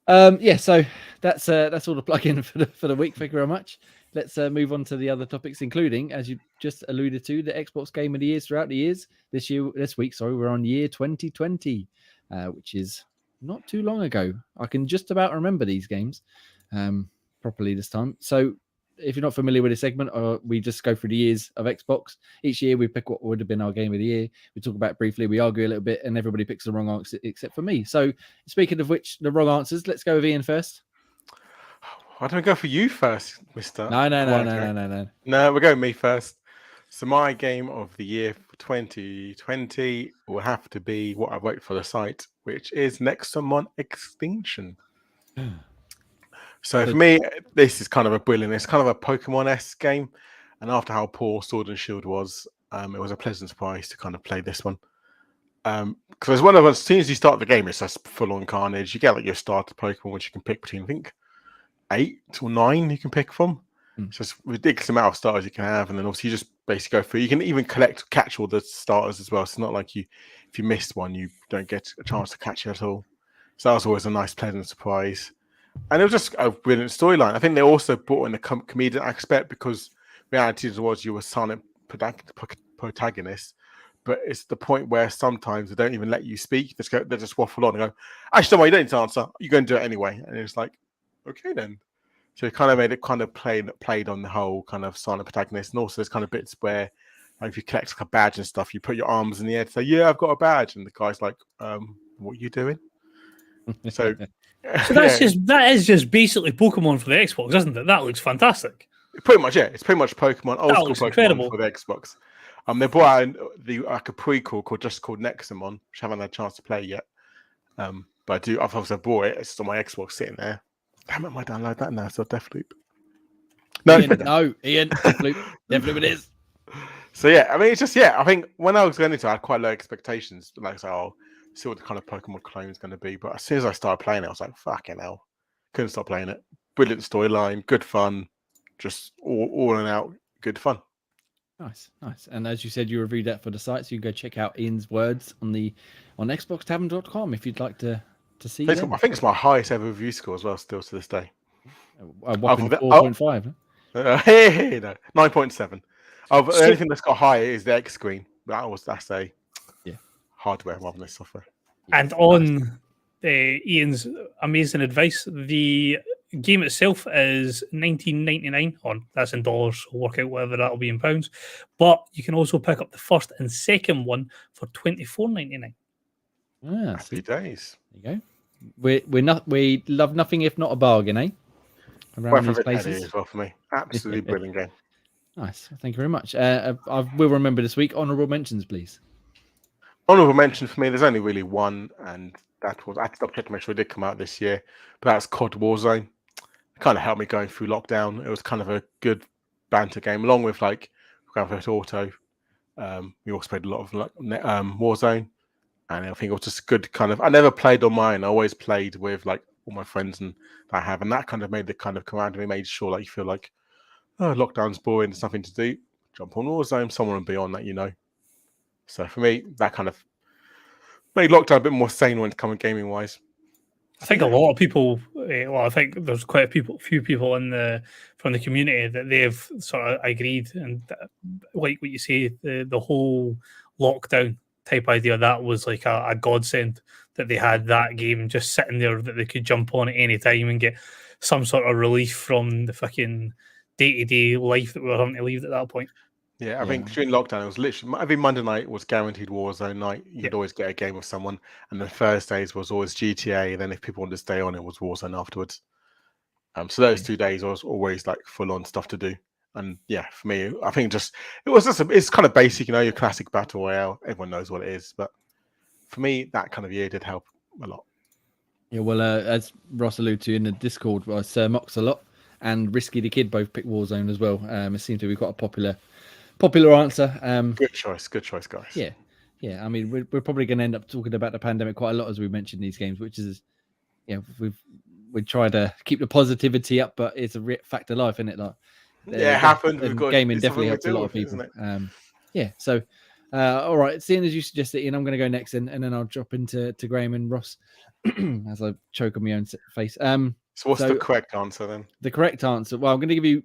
So that's all the plug-in for the week. Thank you very much. Let's move on to the other topics, including, as you just alluded to, the Xbox Game of the Years throughout the years. This week, we're on year 2020, which is not too long ago. I can just about remember these games properly this time. So if you're not familiar with this segment, we just go through the years of Xbox. Each year we pick what would have been our game of the year. We talk about it briefly, we argue a little bit, and everybody picks the wrong answer except for me. So speaking of which, the wrong answers, let's go with Ian first. Why don't we go for you first, mister? No. No, we'll go with me first. So my game of the year for 2020 will have to be what I wrote for the site, which is Nexomon Extinction. So for me, this is kind of a brilliant. It's kind of a Pokemon-esque game, and after how poor Sword and Shield was, it was a pleasant surprise to kind of play this one. Because one of us, as soon as you start the game, it's just full-on carnage. You get like your starter Pokemon, which you can pick between, I think, 8 or 9 you can pick from. It's just ridiculous amount of starters you can have, and then obviously you just basically go through. You can even catch all the starters as well. So it's not like if you missed one, you don't get a chance to catch it at all. So that was always a nice, pleasant surprise. And it was just a brilliant storyline. I think they also brought in the comedic aspect because reality was you were silent protagonist, but it's the point where sometimes they don't even let you speak. They just waffle on and go, actually, don't worry, you don't need to answer. You're going to do it anyway. And it's like, okay then. So it kind of made it kind of played on the whole kind of silent protagonist. And also there's kind of bits where like if you collect like a badge and stuff, you put your arms in the air to say, "Yeah, I've got a badge," and the guy's like, "What are you doing?" So, So that is just basically Pokemon for the Xbox, isn't it? That looks fantastic. pretty much, yeah. It's pretty much Pokemon, old That school looks Pokemon incredible. for the Xbox. They brought out like a prequel called Nexamon, which I haven't had a chance to play yet. But I've also bought it. It's just on my Xbox sitting there. Damn it, I might download that now. So Deathloop. No, Ian, Deathloop it is. So yeah, I mean, it's just I think when I was going into it, I had quite low expectations. Like, so I'll see what the kind of Pokemon clone is going to be. But as soon as I started playing it, I was like, fucking hell, couldn't stop playing it. Brilliant storyline, good fun, just all in out, good fun. Nice. And as you said, you reviewed that for the site, so you can go check out Ian's words on XboxTavern.com if you'd like to see them. I think it's my highest ever review score as well, still to this day. A whopping 4.5. No, 9.7. The only thing that's got higher is the X screen. That's a hardware rather than software. And on Ian's amazing advice, the game itself is $19.99 that's in dollars, so work out whatever that'll be in pounds. But you can also pick up the first and second one for $24.99. Happy days. There you go. We love nothing if not a bargain, eh? Around these places as well for me. Absolutely brilliant game. Nice. Thank you very much. I will remember this week. Honourable mentions, please. Honourable mention for me, there's only really one, and that was, I had to double check to make sure it did come out this year, but that's COD Warzone. It kind of helped me going through lockdown. It was kind of a good banter game, along with like Grand Theft Auto. We also played a lot of Warzone, and I think it was just good kind of, I never played on mine. I always played with like all my friends and that I have, and that kind of made the kind of camaraderie, made sure like you feel like, oh, lockdown's boring, there's nothing to do. Jump on Warzone, someone will be on that, you know. So for me, that kind of made lockdown a bit more sane when it's coming gaming wise. I think a lot of people. I think there's quite a few people from the community that they've sort of agreed, and like what you say, the whole lockdown type idea, that was like a godsend that they had that game just sitting there that they could jump on at any time and get some sort of relief from the fucking day-to-day life that we were having to leave at that point. Yeah, I think during lockdown, it was literally every Monday night was guaranteed Warzone night. You'd always get a game with someone, and then Thursdays was always GTA. And then if people wanted to stay on, it was Warzone afterwards. So those 2 days was always like full on stuff to do. And yeah, for me, I think it's kind of basic, you know, your classic battle royale. Everyone knows what it is, but for me, that kind of year did help a lot. Yeah, well, as Ross alluded to in the Discord, Sir Mox a lot and Risky the Kid both picked Warzone as well. It seemed to be quite a popular answer. Good choice, guys. Yeah. I mean, we're probably going to end up talking about the pandemic quite a lot as we mentioned these games, which is, we try to keep the positivity up, but it's a fact of life, isn't it? Like, it happened. Gaming definitely helps a lot of people. So, all right. Seeing as you suggested, Ian, I'm going to go next, and then I'll drop into Graham and Ross as I choke on my own face. So what's the correct answer then? The correct answer. Well, I'm going to give you.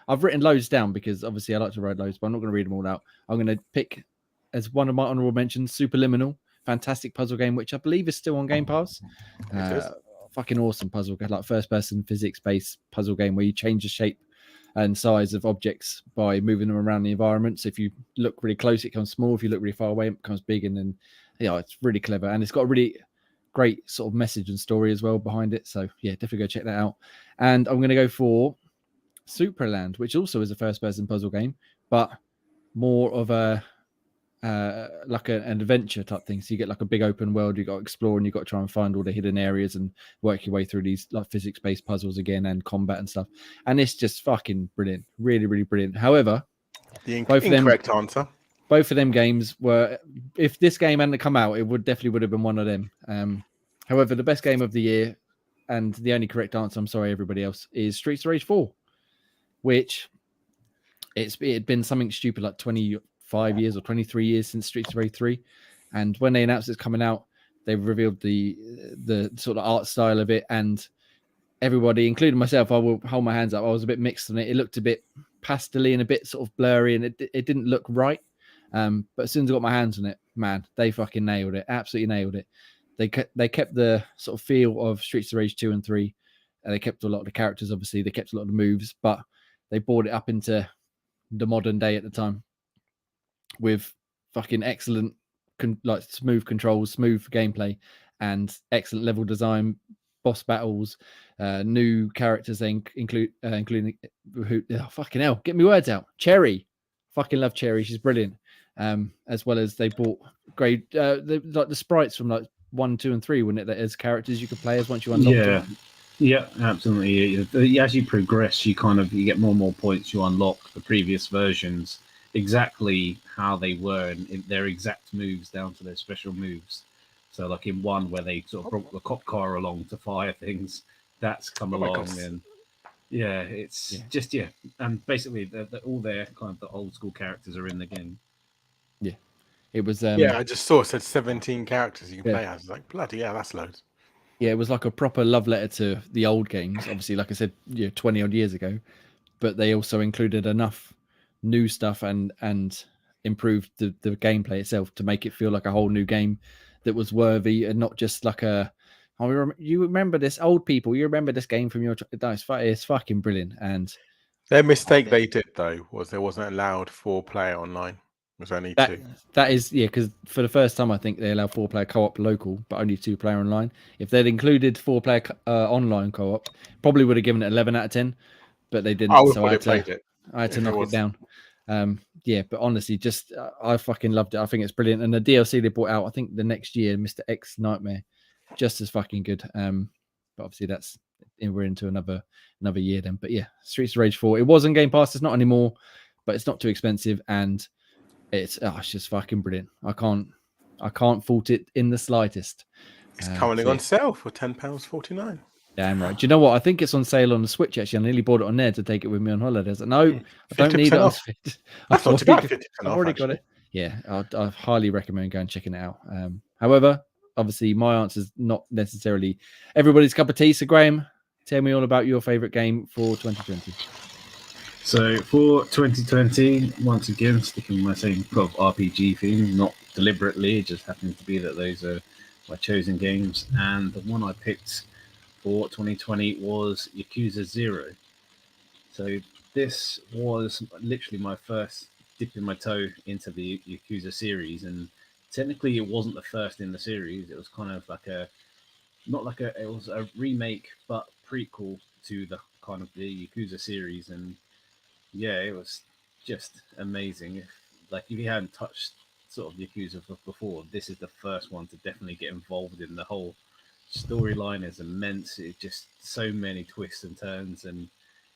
I've written loads down because obviously I like to write loads, but I'm not going to read them all out. I'm going to pick as one of my honourable mentions, Superliminal, fantastic puzzle game, which I believe is still on Game Pass. Fucking awesome puzzle game, like first-person physics-based puzzle game where you change the shape and size of objects by moving them around the environment. So if you look really close, it becomes small. If you look really far away, it becomes big. And then, it's really clever, and it's got a really great sort of message and story as well behind it. So yeah, definitely go check that out. And I'm going to go for Superland, which also is a first-person puzzle game, but more of a like an adventure type thing. So you get like a big open world, you got to explore, and you got to try and find all the hidden areas and work your way through these like physics-based puzzles again and combat and stuff. And it's just fucking brilliant, really, really brilliant. However, the incorrect answer. Both of them games were, if this game hadn't come out, it would have been one of them. However, the best game of the year, and the only correct answer, I'm sorry, everybody else, is Streets of Rage 4, which it had been something stupid like 25 years or 23 years since Streets of Rage 3. And when they announced it's coming out, they revealed the sort of art style of it, and everybody, including myself, I will hold my hands up, I was a bit mixed on it. It looked a bit pastel-y and a bit sort of blurry, and it didn't look right. But as soon as I got my hands on it, man, they fucking nailed it. Absolutely nailed it. They kept the sort of feel of Streets of Rage 2 and 3. They kept a lot of the characters, obviously. They kept a lot of the moves, but they brought it up into the modern day at the time. with fucking excellent, like smooth controls, smooth gameplay, and excellent level design, boss battles, new characters. They including who? Oh, fucking hell, get me words out. Cherry, fucking love Cherry. She's brilliant. As well as they bought great, like the sprites from like 1, 2, and 3, wouldn't it? That as characters you could play as once you unlocked them. Yeah, absolutely. As you progress, you get more and more points. You unlock the previous versions, exactly how they were, and their exact moves down to their special moves. So, like in 1 where they sort of brought the cop car along to fire things, that's come along, and it's just and basically all their kind of the old school characters are in the game. Yeah, it was. I just saw it said 17 characters you can play as. I was like, bloody yeah, that's loads. Yeah, it was like a proper love letter to the old games. Obviously, like I said, 20 odd years ago, but they also included enough new stuff and improved the gameplay itself to make it feel like a whole new game that was worthy and not just like you remember this, old people, you remember this game from your it's fucking brilliant. And their mistake they did though was there wasn't allowed 4-player online. It was only 2. That is because for the first time I think they allow 4-player co-op local, but only 2-player online. If they'd included 4-player online co-op, probably would have given it 11 out of 10, but they didn't. So I had to knock it down. But honestly, just I fucking loved it. I think it's brilliant. And the DLC they brought out, I think the next year, Mr. X Nightmare, just as fucking good. But obviously we're into another year then. But yeah, Streets of Rage 4. It was on Game Pass. It's not anymore, but it's not too expensive, and it's just fucking brilliant. I can't fault it in the slightest. It's currently on sale for £10.49. Damn right. Do you know what? I think it's on sale on the Switch, actually. I nearly bought it on there to take it with me on holidays. No, I don't need it on Switch. That's not too bad. I've already got it. Yeah, I highly recommend going and checking it out. However, obviously, my answer is not necessarily everybody's cup of tea. So, Graham, tell me all about your favourite game for 2020. So, for 2020, once again, sticking with my same RPG theme, not deliberately, it just happened to be that those are my chosen games. And the one I picked for 2020 was Yakuza Zero. So this was literally my first dipping my toe into the Yakuza series, and technically it wasn't the first in the series. It was kind of like it was a remake but prequel to the kind of the Yakuza series, and it was just amazing. If you hadn't touched sort of Yakuza before, this is the first one to definitely get involved in. The whole storyline is immense. It's just so many twists and turns, and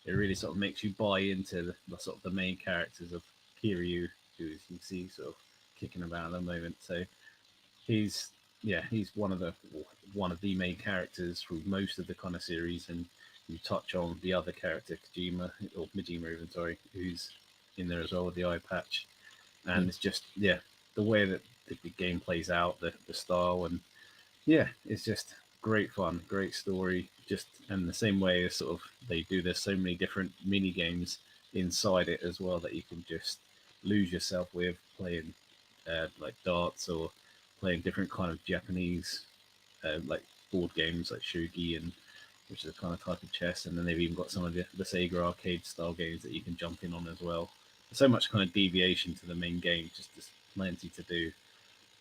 it really sort of makes you buy into the sort of the main characters of Kiryu, who as you see sort of kicking about at the moment. So he's one of the main characters through most of the kind of series, and you touch on the other character, Majima even, sorry, who's in there as well with the eye patch. And it's just the way that the game plays out, the style, and it's just great fun, great story. Just and the same way as sort of they do, there's so many different mini games inside it as well that you can just lose yourself with playing like darts or playing different kind of Japanese like board games like shogi, and which is a kind of type of chess. And then they've even got some of the Sega arcade style games that you can jump in on as well. There's so much kind of deviation to the main game, just there's plenty to do.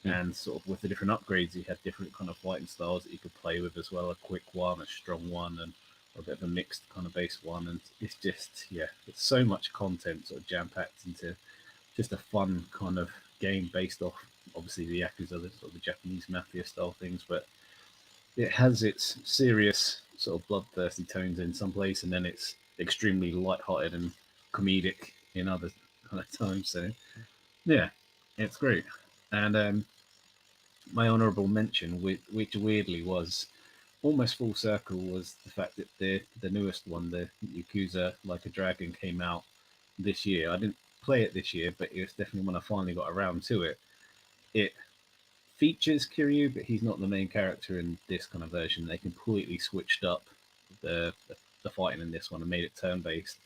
And sort of with the different upgrades, you had different kind of fighting styles that you could play with as well. A quick one, a strong one, and a bit of a mixed kind of base one. And it's just, it's so much content sort of jam-packed into just a fun kind of game based off, obviously, the Yakuza, sort of the Japanese mafia style things. But it has its serious sort of bloodthirsty tones in some place, and then it's extremely light-hearted and comedic in other kind of times. So, it's great. And my honourable mention, which weirdly was almost full circle, was the fact that the newest one, the Yakuza Like a Dragon, came out this year. I didn't play it this year, but it was definitely when I finally got around to it. It features Kiryu, but he's not the main character in this kind of version. They completely switched up the fighting in this one and made it turn-based.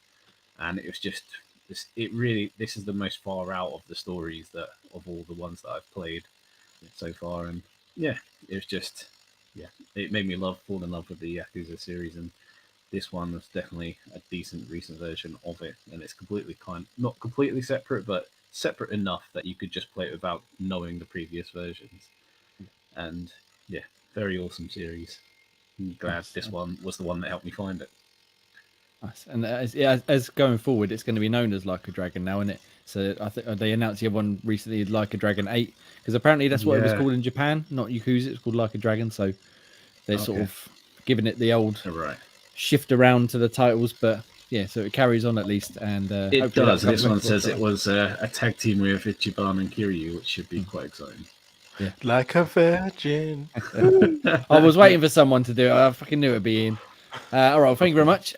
And it was just, this is the most far out of the stories of all the ones that I've played so far. And it was just, it made me fall in love with the Yakuza series, and this one was definitely a decent recent version of it. And it's completely not completely separate, but separate enough that you could just play it without knowing the previous versions. And yeah, very awesome series. I'm glad this one was the one that helped me find it. Nice. And as going forward, it's going to be known as Like a Dragon now, isn't it? So I think they announced the other one recently, Like a Dragon 8, because apparently that's what it was called in Japan, not Yakuza. It's called Like a Dragon. So they're sort of giving it the old shift around to the titles, but yeah, so it carries on at least. And it does. This one says it was a tag team with Ichiban and Kiryu, which should be quite exciting. Yeah, like a virgin. I was waiting for someone to do it. I fucking knew it'd be in. All right, thank you very much.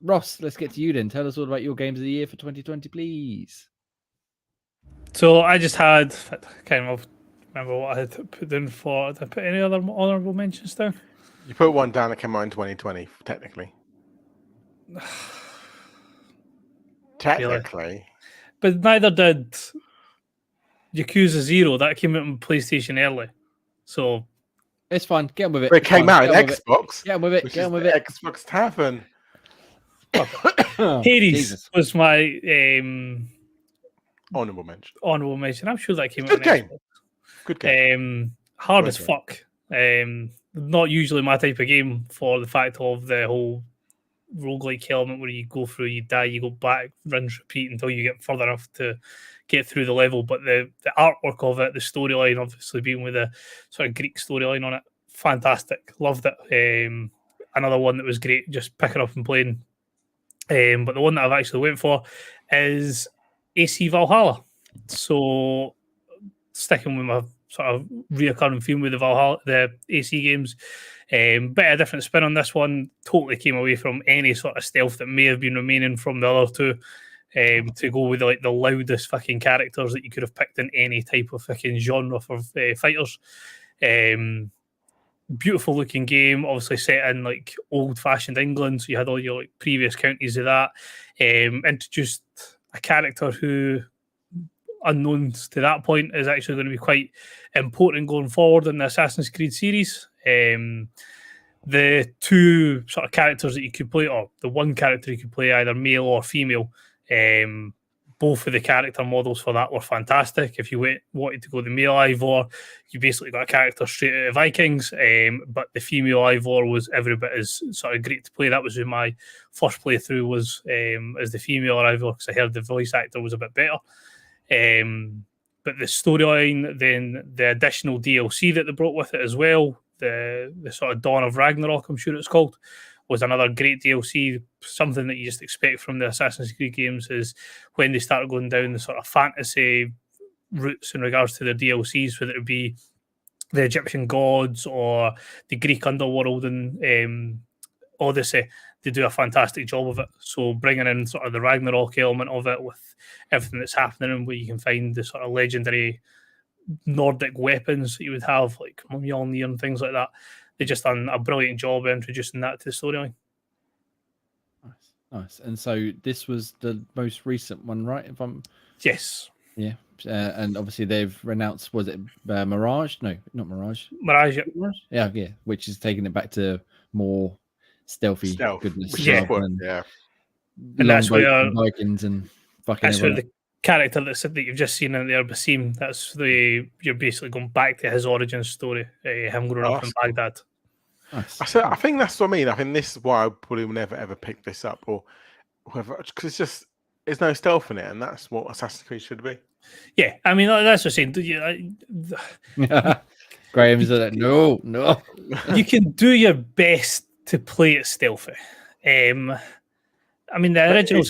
Ross, let's get to you then. Tell us all about your games of the year for 2020, please. So I just had, I can't remember what I had put down for. Did I put any other honourable mentions down? You put one down that came out in 2020, technically. Technically. Really? But neither did Yakuza Zero. That came out on PlayStation early. So it's fine. Get on with it. It came out on Xbox. Get on with it. Get on with it. Xbox Tavern. Hades was my honourable mention. Honourable mention. I'm sure that came out. Good game. Good game. Hard as fuck. Not usually my type of game for the fact of the whole roguelike element where you go through, you die, you go back, rinse, repeat until you get further enough to get through the level. But the artwork of it, the storyline, obviously being with a sort of Greek storyline on it, fantastic. Loved it. Another one that was great, just picking up and playing. But the one that I've actually went for is AC Valhalla. So sticking with my sort of reoccurring theme with the AC games, bit of a different spin on this one. Totally came away from any sort of stealth that may have been remaining from the other two, to go with like the loudest fucking characters that you could have picked in any type of fucking genre for fighters. Beautiful looking game, obviously set in like old fashioned England, so you had all your like previous counties of that. Introduced a character who, unknown to that point, is actually going to be quite important going forward in the Assassin's Creed series. The two sort of characters that you could play, or the one character you could play, either male or female, both of the character models for that were fantastic. If you wanted to go the male Ivor, you basically got a character straight out of Vikings, but the female Ivor was every bit as sort of great to play. That was who my first playthrough was, as the female Ivor, because I heard the voice actor was a bit better. But the storyline, then the additional DLC that they brought with it as well, the sort of Dawn of Ragnarok, I'm sure it's called, was another great DLC. Something that you just expect from the Assassin's Creed games is when they start going down the sort of fantasy routes in regards to their DLCs, whether it be the Egyptian gods or the Greek underworld and Odyssey, they do a fantastic job of it. So bringing in sort of the Ragnarok element of it with everything that's happening, and where you can find the sort of legendary Nordic weapons that you would have, like Mjolnir and things like that. They just done a brilliant job introducing that to the storyline. Nice. And so this was the most recent one, right? Yes. Yeah. And obviously they've announced, was it Mirage? No, not Mirage. Mirage, yeah. Yeah, which is taking it back to more stealthy goodness. Yeah. And that's where Vikings and fucking that's where the character that you've just seen in there, Basim, that's you're basically going back to his origin story, him growing up in Baghdad. Nice. I think that's what I mean. I think this is why I probably will never ever pick this up, or whoever, because there's no stealth in it, and that's what Assassin's Creed should be. Yeah, I mean that's what I'm saying. Graham's like, no. You can do your best to play it stealthy. I mean, the original.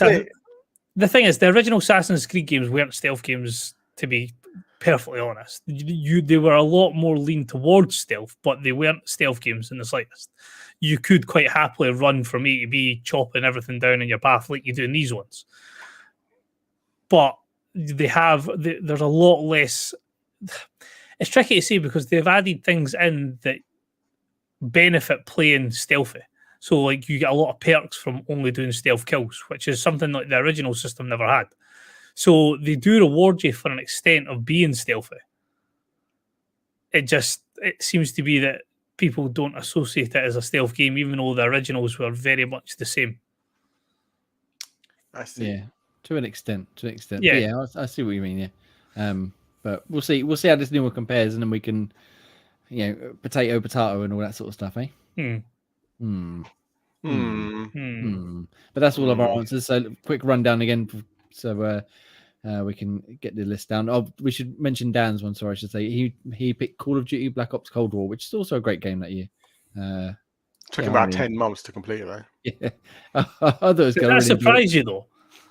The thing is, the original Assassin's Creed games weren't stealth games, to be perfectly honest. They were a lot more lean towards stealth, but they weren't stealth games in the slightest. You could quite happily run from A to B, chopping everything down in your path like you do in these ones. But there's a lot less. It's tricky to say because they've added things in that benefit playing stealthy. So, like, you get a lot of perks from only doing stealth kills, which is something like the original system never had. So, they do reward you for an extent of being stealthy. It seems to be that people don't associate it as a stealth game, even though the originals were very much the same. I see. Yeah. To an extent. But Yeah. yeah, I see what you mean. Yeah. But we'll see. We'll see how this new one compares, and then we can, potato, and all that sort of stuff, eh? Hmm. But that's all of our answers. So quick rundown again, so we can get the list down. Oh, we should mention Dan's one. Sorry, I should say he picked Call of Duty Black Ops Cold War, which is also a great game that year. Took him about 10 months to complete it, though. Yeah, I thought it was Did going that to surprise you though?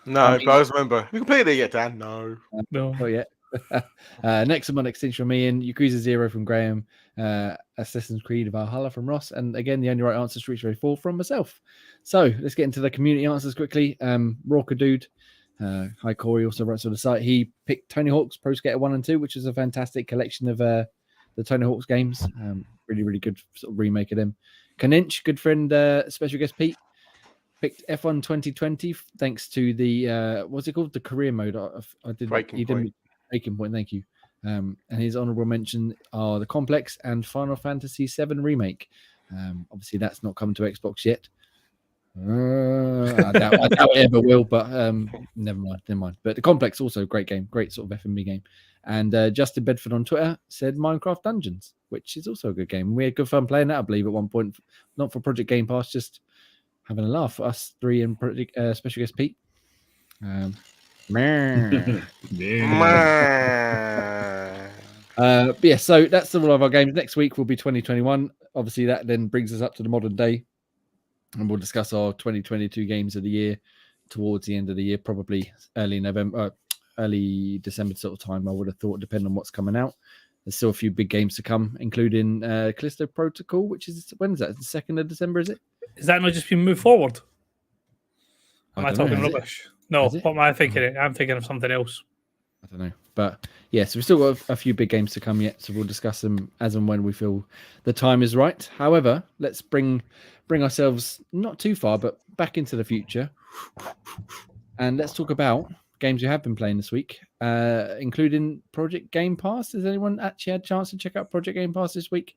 No, but I always remember. You completed it yet, Dan? No. No. Oh yeah. Next one, extension from Ian, Yakuza Zero from Graham, Assassin's Creed Valhalla from Ross, and again the only right answer, Street Fighter 4 from myself. So let's get into the community answers quickly. Rorka Dude, hi Corey, also writes on the site. He picked Tony Hawk's Pro Skater 1 and 2, which is a fantastic collection of the Tony Hawk's games. Really, really good sort of remake of them. Kaninch, good friend, special guest Pete, picked F1 2020 thanks to the what's it called, the career mode. I did Breaking Point. Breaking Point, thank you. And his honorable mention are the Complex and Final Fantasy VII remake. Obviously that's not come to Xbox yet. I doubt it ever will, but never mind. But the Complex also a great game, great sort of FMV game. And Justin Bedford on Twitter said Minecraft Dungeons, which is also a good game. We had good fun playing that, I believe, at one point, not for Project Game Pass, just having a laugh. Us three and special guest Pete. Yeah. But yeah, so that's all of our games. Next week will be 2021. Obviously, that then brings us up to the modern day, and we'll discuss our 2022 games of the year towards the end of the year, probably early November, early December sort of time. I would have thought, depending on what's coming out. There's still a few big games to come, including Callisto Protocol, which is, when is that? The 2nd of December, is it? Is that not just been moved forward? Am I don't know, talking has it? rubbish? No, Has it? what am I thinking? I'm thinking of something else. I don't know. But yeah, so we've still got a few big games to come yet, so we'll discuss them as and when we feel the time is right. However, let's bring ourselves not too far, but back into the future. And let's talk about games you have been playing this week, including Project Game Pass. Has anyone actually had a chance to check out Project Game Pass this week?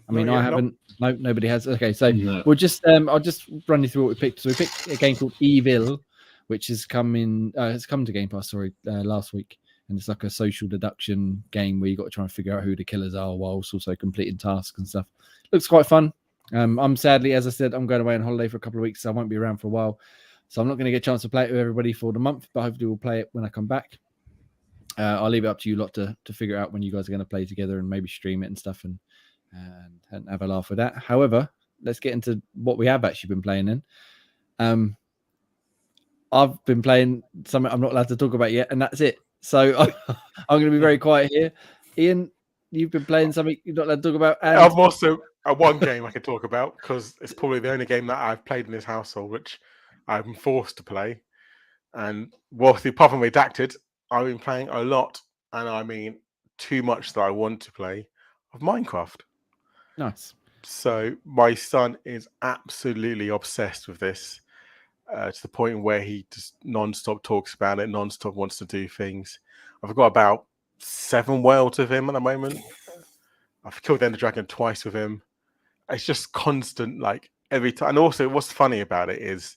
I mean, I haven't. No, nobody has. Okay, so we'll just I'll just run you through what we picked. So we picked a game called Evil, which has come to Game Pass, last week. And it's like a social deduction game where you got to try and figure out who the killers are whilst also completing tasks and stuff. Looks quite fun. I'm sadly, as I said, I'm going away on holiday for a couple of weeks, so I won't be around for a while. So I'm not going to get a chance to play it with everybody for the month, but hopefully we'll play it when I come back. I'll leave it up to you lot to figure out when you guys are going to play together and maybe stream it and stuff and have a laugh with that. However, let's get into what we have actually been playing in. I've been playing something I'm not allowed to talk about yet, and that's it. So I'm going to be very quiet here. Ian, you've been playing something you're not allowed to talk about. And I've also one game I can talk about because it's probably the only game that I've played in this household which I'm forced to play. And whilst apart from Redacted, I've been playing a lot, and I mean too much that I want to play, of Minecraft. Nice. So my son is absolutely obsessed with this. To the point where he just non-stop talks about it, non-stop wants to do things. I've got about 7 worlds with him at the moment. I've killed the Ender Dragon twice with him. It's just constant, like every time. And also, what's funny about it is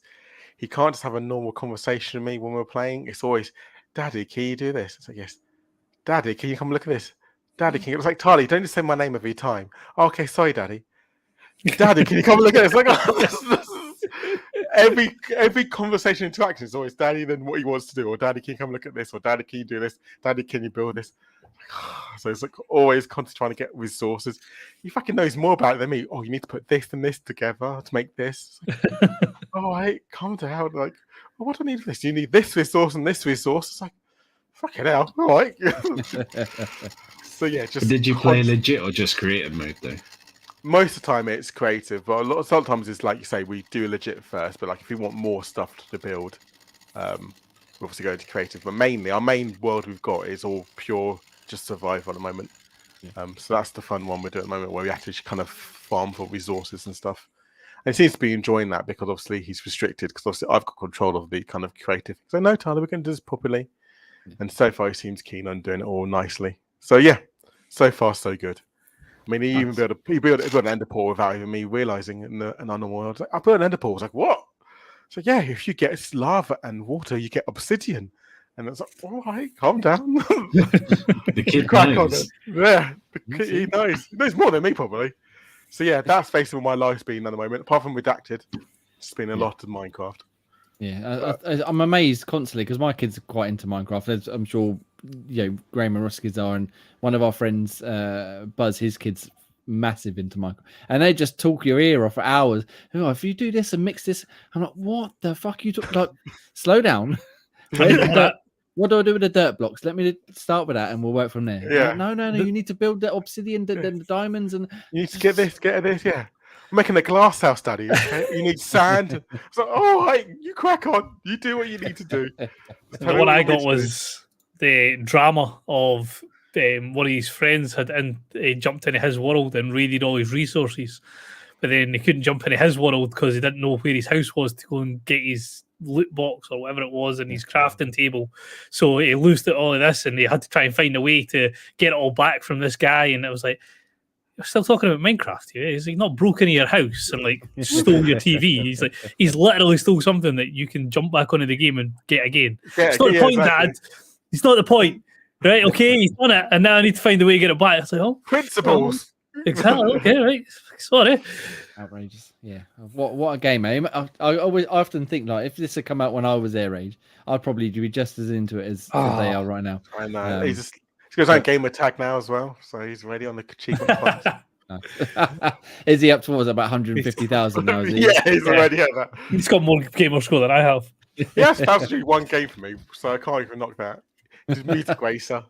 he can't just have a normal conversation with me when we're playing. It's always, Daddy, can you do this? It's like, yes. Daddy, can you come look at this? Daddy, can you? It's like, Charlie, don't just say my name every time. Oh, okay, sorry, Daddy. Daddy, can you come look at this? Like, every conversation interaction is always Daddy, then what he wants to do, or Daddy, can you come look at this, or Daddy, can you do this? Daddy, can you build this? So it's like always constantly trying to get resources. He fucking knows more about it than me. Oh, you need to put this and this together to make this. Like, all right, calm down. Like, oh, what do I need for this? You need this resource and this resource. It's like, fucking hell. All right. So yeah, just. Did you play legit or just creative mode though? Most of the time it's creative, but sometimes it's like you say, we do legit first. But like if we want more stuff to build, we obviously go to creative. But mainly, our main world we've got is all pure just survival at the moment. Yeah. So that's the fun one we're doing at the moment, where we actually kind of farm for resources and stuff. And he seems to be enjoying that because obviously he's restricted because obviously I've got control of the kind of creative. So no, Tyler, we're going to do this properly. Yeah. And so far he seems keen on doing it all nicely. So yeah, so far so good. I mean, he even built an ender portal without even me realizing in an underworld. Like, I built an ender portal. I was like, what? So yeah, if you get lava and water, you get obsidian. And it's like, all right, calm down. The kid Crack on knows. it. Yeah, he knows. He knows more than me probably. So yeah, that's basically what my life's been at the moment. Apart from Redacted, it's been a lot of Minecraft. Yeah, I'm amazed constantly because my kids are quite into Minecraft. As I'm sure Graham and Russ kids are, and one of our friends, Buzz, his kids massive into Minecraft, and they just talk your ear off for hours. Oh, if you do this and mix this, I'm like, what the fuck you talk? Like, slow down. What do I do with the dirt blocks? Let me start with that, and we'll work from there. Yeah. Like, no. You need to build the obsidian, then the diamonds, and you need to get this. Yeah. I'm making a glass house, Daddy. Okay? You need sand. So, all right, you crack on. You do what you need to do. The one I got was the drama of one of his friends had jumped into his world and raided all his resources, but then he couldn't jump into his world because he didn't know where his house was to go and get his loot box or whatever it was and his crafting table. So he loosed it all of this, and he had to try and find a way to get it all back from this guy. And it was like, you're still talking about Minecraft here. He's like, not broken into your house and like stole your TV. He's like, he's literally stole something that you can jump back onto the game and get again. It's not the point, exactly. Dad. It's not the point. Right? Okay, he's done it, and now I need to find a way to get it back. It's like, oh, principles. Exactly. Okay, right. Sorry. Outrageous. Yeah. What a game, eh? I often think like if this had come out when I was their age, I'd probably be just as into it as they are right now. I know. He's goes on Game Attack now as well, so he's ready on the achievement points. Is he up to what was it, about 150,000 now? Is he? Yeah, he's already at that. He's got more gamer score than I have. Yes, that's actually one game for me, so I can't even knock that. Just Meter Gracer.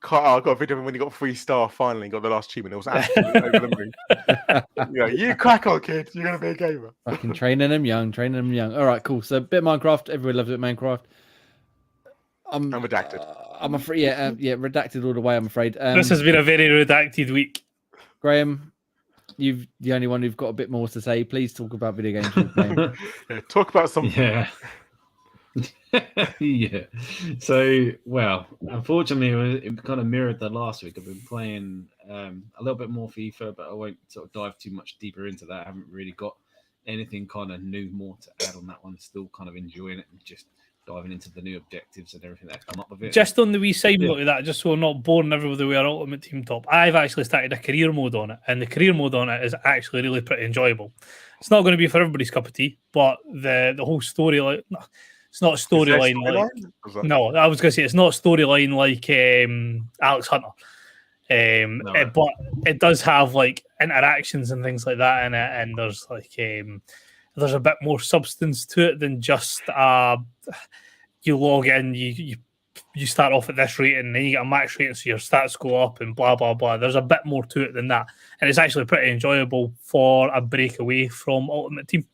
I got a video when he got 3-star finally and got the last achievement. It was absolutely over the moon. You crack on, kid. You're going to be a gamer. Fucking training them young. All right, cool. So, bit of Minecraft. Everyone loves it, Minecraft. I'm redacted. I'm afraid, redacted all the way, I'm afraid. This has been a very redacted week. Graham, you've the only one who've got a bit more to say. Please talk about video games you're playing. Talk about some... Yeah. Yeah. So, well, unfortunately, it kind of mirrored the last week. I've been playing a little bit more FIFA, but I won't sort of dive too much deeper into that. I haven't really got anything kind of new more to add on that one. Still kind of enjoying it and just diving into the new objectives and everything that come up with it. Just on the wee side note of that, just so we're not boring everybody with our Ultimate Team top, I've actually started a career mode on it, and the career mode on it is actually really pretty enjoyable. It's not going to be for everybody's cup of tea, but the whole storyline... It's not a storyline like... No, I was going to say it's not a storyline like Alex Hunter. No. But it does have like interactions and things like that in it, and there's like there's a bit more substance to it than just you log in, you start off at this rate and then you get a max rate, so your stats go up and blah blah blah. There's a bit more to it than that, and it's actually pretty enjoyable for a break away from Ultimate Team.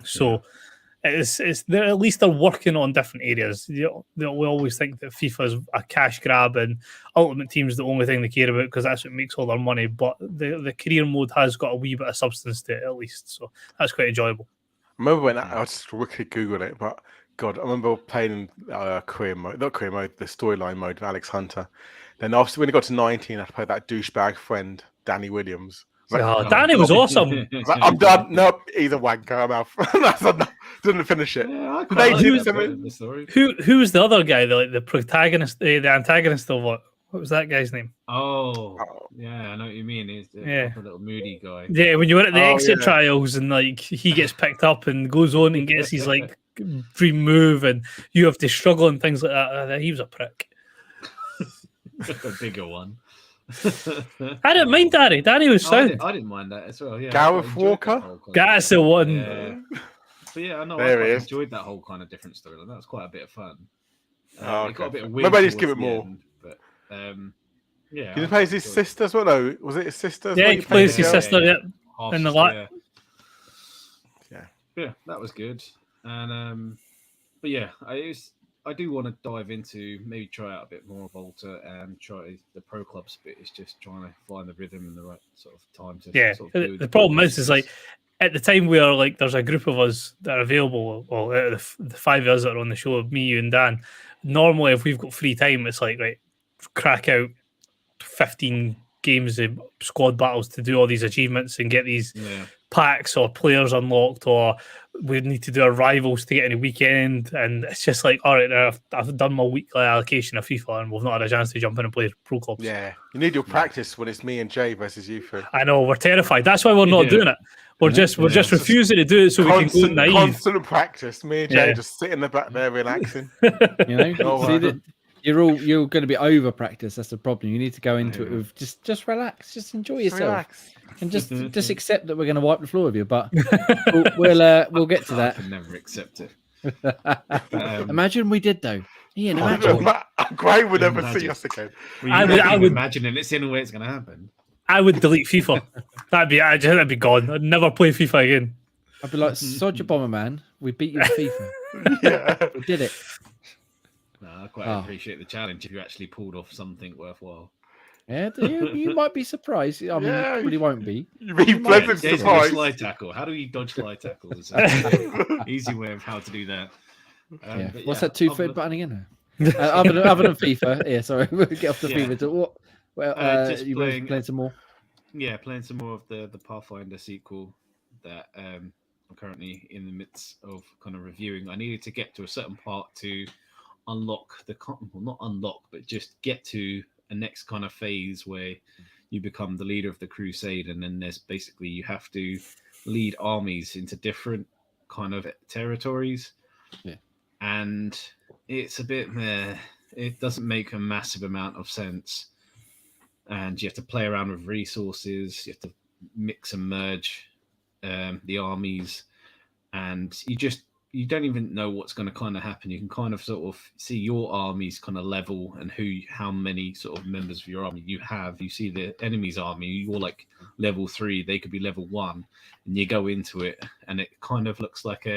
So. It's at least they're working on different areas. We always think that FIFA is a cash grab and Ultimate Team is the only thing they care about because that's what makes all their money. But the career mode has got a wee bit of substance to it at least, so that's quite enjoyable. I remember when I just quickly googled it, but God, I remember playing career mode, not career mode, the storyline mode with Alex Hunter. Then after when it got to 19, I had to play that douchebag friend Danny Williams. Danny was awesome. I'm done. Nope, he's a wanker. I'm out. Didn't finish it. Yeah, who was the other guy? The protagonist, the antagonist of what was that guy's name? Oh, yeah, I know what you mean. He's a little moody guy. Yeah, when you were at the exit trials and like he gets picked up and goes on and gets his like dream move, and you have to struggle and things like that. He was a prick. A bigger one. I didn't mind Danny. Danny was sound. I didn't mind that as well. Yeah, Gareth Walker. That's the one. Yeah. But yeah, I know. I enjoyed that whole kind of different storyline. That was quite a bit of fun. It got a bit weird. Maybe just give it more. End, but yeah. Did he play his sister as well? No, was it his sister? Yeah, he plays his sister. Yeah, in the light. Yeah, that was good. And but yeah, I do want to dive into maybe try out a bit more Volta and try the Pro Clubs bit. It's just trying to find the rhythm and the right sort of time to sort of do the problem is like at the time we are like there's a group of us that are available, well the 5 of us that are on the show, me, you and Dan. Normally if we've got free time, it's like right, crack out 15 games, squad battles to do all these achievements and get these Yeah. packs or players unlocked, or we need to do our rivals to get any weekend. And it's just like, all right, I've done my weekly allocation of FIFA and we've not had a chance to jump in and play pro clubs. Yeah, you need your practice when it's me and Jay versus you three. I know, we're terrified. That's why we're not Yeah. doing it. We're just refusing to do it so we can go naive. Constant practice. Me and Jay Yeah. just sit in the back there relaxing. You know, Oh, see that you're going to be over practice. That's the problem. You need to go into it with just relax, just enjoy yourself, Relax. and just accept that we're going to wipe the floor with you. But we'll get to I that. can never accept it. Imagine we did though. Ian, imagine. Gray would never Imagine. see us again. Well, I you would- can't I even would- imagine it. It's the only way it's going to happen. I would delete FIFA. That'd be gone. I'd never play FIFA again. I'd be like, sod your bomber man. We beat you at FIFA. Yeah. We did it. No, I quite Oh. appreciate the challenge if you actually pulled off something worthwhile. Yeah, you might be surprised. I mean, Yeah. you probably won't be. You'd be Yeah, pleasant there's no surprise. slide tackle. How do you dodge slide tackles? Easy way of how to do that. Yeah. But What's yeah, that two-foot other- button again? Other than FIFA. Yeah, sorry. We'll get off the Yeah. FIFA. To what? Well, Just you playing- playing some more? Yeah, playing some more of the Pathfinder sequel that I'm currently in the midst of kind of reviewing. I needed to get to a certain part to unlock not unlock, but just get to a next kind of phase where you become the leader of the crusade, and then there's basically you have to lead armies into different kind of territories. Yeah. And it's a bit meh. It doesn't make a massive amount of sense. And you have to play around with resources. You have to mix and merge the armies, and you don't even know what's going to kind of happen. You can kind of sort of see your army's kind of level and how many sort of members of your army you have. You see the enemy's army, you're like level 3, they could be level 1, and you go into it, and it kind of looks like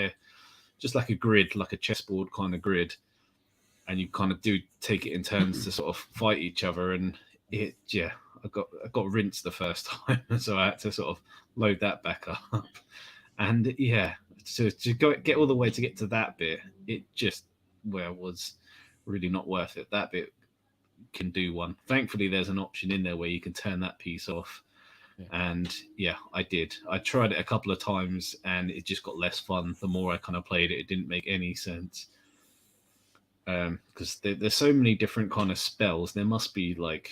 just like a grid, like a chessboard kind of grid, and you kind of do take it in turns to sort of fight each other. And I got rinsed the first time, so I had to sort of load that back up. And yeah, to get all the way to get to that bit, it just was really not worth it. That bit can do one. Thankfully, there's an option in there where you can turn that piece off. Yeah. And yeah, I did. I tried it a couple of times, and it just got less fun. The more I kind of played it, it didn't make any sense. Because there's so many different kind of spells. There must be like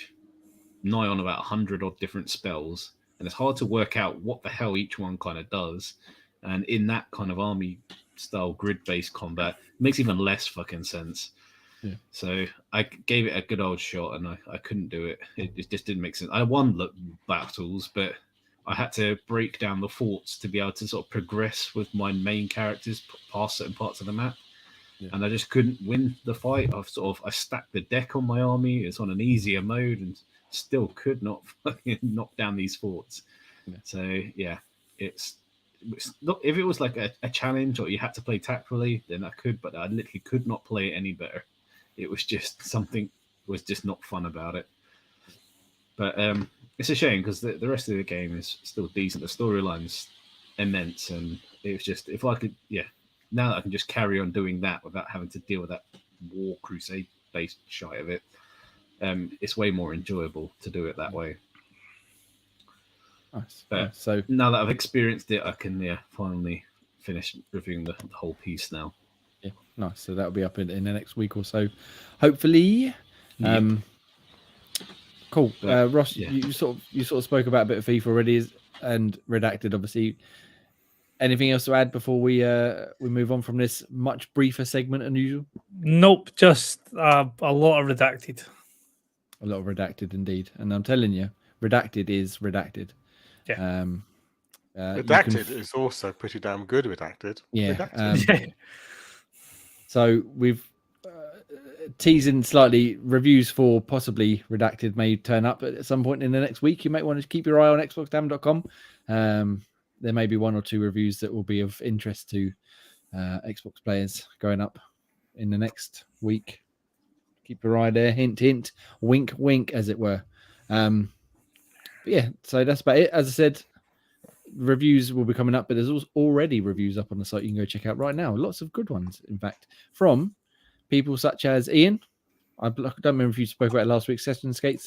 nigh on about 100 odd different spells, and it's hard to work out what the hell each one kind of does. And in that kind of army style grid-based combat, it makes even less fucking sense. Yeah. So I gave it a good old shot, and I couldn't do it. It just didn't make sense. I won the battles, but I had to break down the forts to be able to sort of progress with my main characters past certain parts of the map. Yeah. And I just couldn't win the fight. I stacked the deck on my army. It's on an easier mode, and still could not fucking knock down these forts. Yeah. So yeah, it's not, if it was like a challenge or you had to play tactfully, then I could, but I literally could not play it any better. It was just something was just not fun about it. But it's a shame because the rest of the game is still decent. The storyline's immense, and it was just, if I could, now that I can just carry on doing that without having to deal with that war crusade based shite of it, it's way more enjoyable to do it that way. Nice. But Nice. So now that I've experienced it, I can finally finish reviewing the whole piece now. yeah, nice. So that'll be up in the next week or so, hopefully. Cool. But, Ross, yeah. you sort of spoke about a bit of FIFA already, and Redacted, obviously. Anything else to add before we move on from this much briefer segment than usual? Nope, just a lot of redacted. A lot of Redacted indeed, and I'm telling you, Redacted is redacted. Yeah. Redacted is also pretty damn good. Redacted. Yeah. Redacted. So we've teasing slightly reviews for possibly Redacted may turn up at some point in the next week. You might want to keep your eye on xboxdam.com. There may be 1 or 2 reviews that will be of interest to Xbox players going up in the next week. Keep your eye there. Hint, hint. Wink, wink, as it were. But yeah, so that's about it. As I said, reviews will be coming up, but there's already reviews up on the site you can go check out right now. Lots of good ones, in fact, from people such as Ian. I don't remember if you spoke about it last week. Session Skate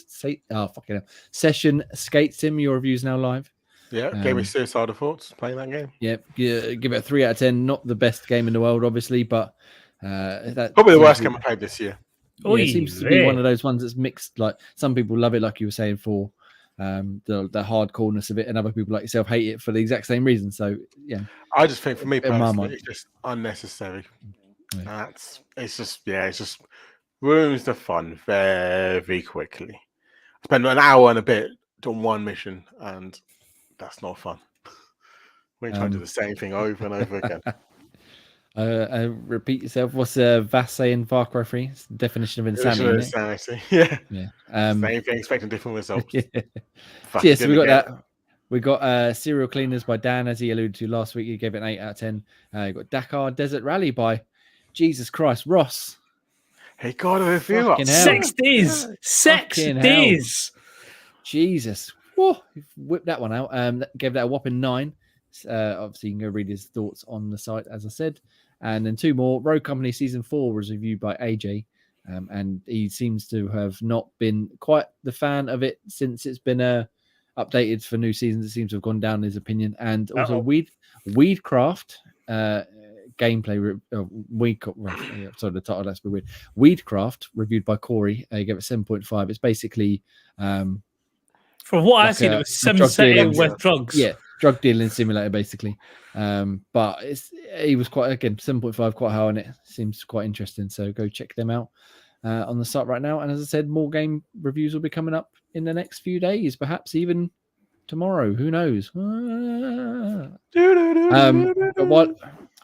Sim. Your review's now live. Yeah, gave me suicidal thoughts playing that game. Yeah, give it a 3 out of 10. Not the best game in the world, obviously, but that Probably the seems worst to be- game I played this year. Yeah, it seems to be one of those ones that's mixed. Like some people love it, like you were saying, for the hardcoreness of it, and other people like yourself hate it for the exact same reason. So yeah, I just think for me In my personally, mind. it's just unnecessary. Yeah. It's just ruins the fun very quickly. I spent an hour and a bit on one mission, and that's not fun. We're trying to do the same thing over and over again. Repeat yourself. What's Vass saying? Far Cry 3? It's the definition of insanity. Isn't it? Insanity. Yeah. Yeah. Same thing, expecting different results. Yeah. Fuck, Yes, we got didn't get that. We got Serial Cleaners by Dan, as he alluded to last week. He gave it an 8 out of 10. You got Dakar Desert Rally by Jesus Christ Ross. it. He got a review up. Fucking hell. 6 days. 6 Fucking hell. days. Jesus. Whoa, whipped that one out. Gave that a whopping 9. Obviously, you can go read his thoughts on the site, as I said. And then 2 more. Road Company Season 4 was reviewed by AJ. And he seems to have not been quite the fan of it since it's been updated for new seasons. It seems to have gone down in his opinion. And also Weedcraft gameplay sorry, the title that's a bit weird. Weedcraft reviewed by Corey. He gave it 7.5. It's basically From what I've seen, it was SimCity with drugs. Yeah, drug dealing simulator basically. But he was quite, again, 7.5, quite high on it. Seems quite interesting. So go check them out on the site right now. And as I said, more game reviews will be coming up in the next few days, perhaps even tomorrow. Who knows? But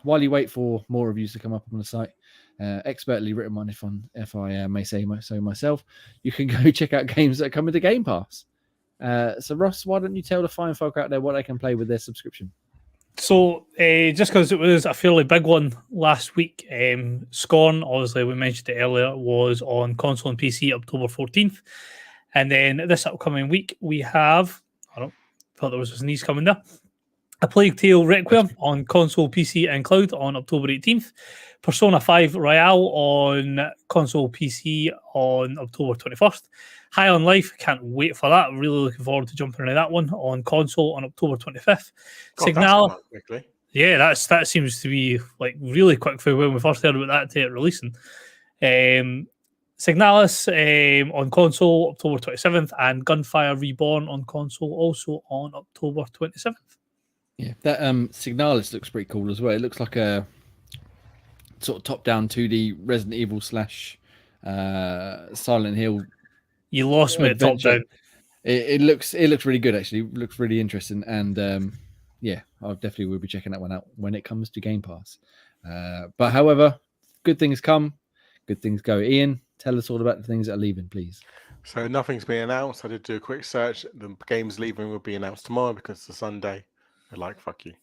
while you wait for more reviews to come up on the site, expertly written one, if I may say so myself, you can go check out games that come into Game Pass. So Ross, why don't you tell the fine folk out there what they can play with their subscription? So just because it was a fairly big one last week, Scorn, obviously we mentioned it earlier, was on console and PC October 14th. And then this upcoming week we have, thought there was a sneeze coming there, A Plague Tale Requiem on console, PC and cloud on October 18th. Persona 5 Royale on console, PC on October 21st. High on Life, can't wait for that. Really looking forward to jumping into that one on console on October 25th. Signal, yeah, that seems to be like really quick for when we first heard about that releasing. Signalis on console October 27th, and Gunfire Reborn on console also on October 27th. Yeah, that Signalis looks pretty cool as well. It looks like a sort of top-down 2D Resident Evil / Silent Hill. You lost me at top down. It looks really good, actually. It looks really interesting, and yeah, I definitely will be checking that one out when it comes to Game Pass. But however, good things come, good things go. Ian, tell us all about the things that are leaving, please. So nothing's been announced. I did do a quick search. The games leaving will be announced tomorrow because it's a Sunday. They're like, fuck you.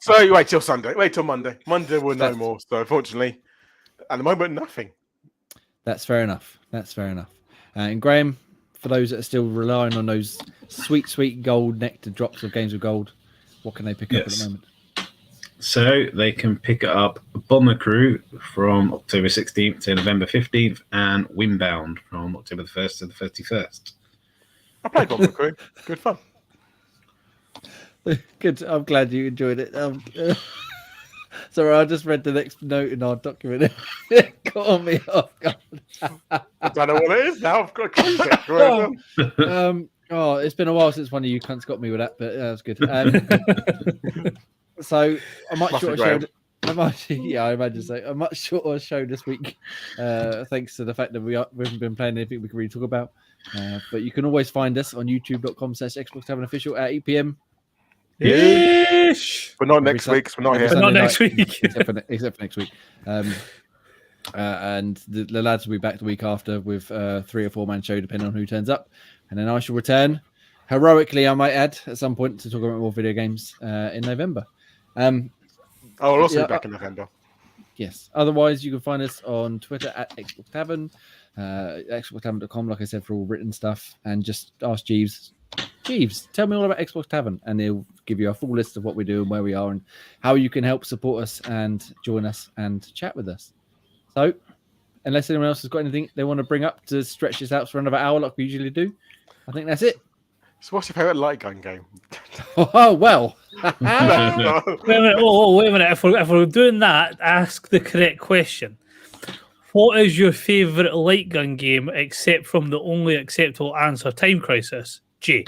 So you wait till Sunday. Wait till Monday. Monday we'll know more. So unfortunately, at the moment, nothing. That's fair enough. And Graham, for those that are still relying on those sweet gold nectar drops of Games of Gold, what can they pick up at the moment? So they can pick up Bomber Crew from October 16th to November 15th, and Windbound from October the 1st to the 31st. I played Bomber Crew. Good fun. Good. I'm glad you enjoyed it. Sorry, I just read the next note in our document. It caught me off guard. I don't know what it is now. I've got to close it. It's been a while since one of you cunts got me with that, but that was good. So a much shorter show. I imagine so. A much shorter show this week, thanks to the fact that we haven't been playing anything we can really talk about. But you can always find us on youtube.com/Xbox Tavern Official at 8 p.m. Ish. But not next week, because we're not here. But not next week. except for next week. And the lads will be back the week after with 3 or 4-man show, depending on who turns up. And then I shall return heroically, I might add, at some point to talk about more video games in November. I'll also be back in November. Yes. Otherwise, you can find us on Twitter at Xbox Tavern, xboxtavern.com, like I said, for all written stuff. And just ask Jeeves, tell me all about Xbox Tavern, and he'll give you a full list of what we do and where we are and how you can help support us and join us and chat with us. So, unless anyone else has got anything they want to bring up to stretch this out for another hour like we usually do, I think that's it. So what's your favourite light gun game? Oh, well. Wait a minute. Wait a minute. If we're doing that, ask the correct question. What is your favourite light gun game except from the only acceptable answer, Time Crisis? Jay.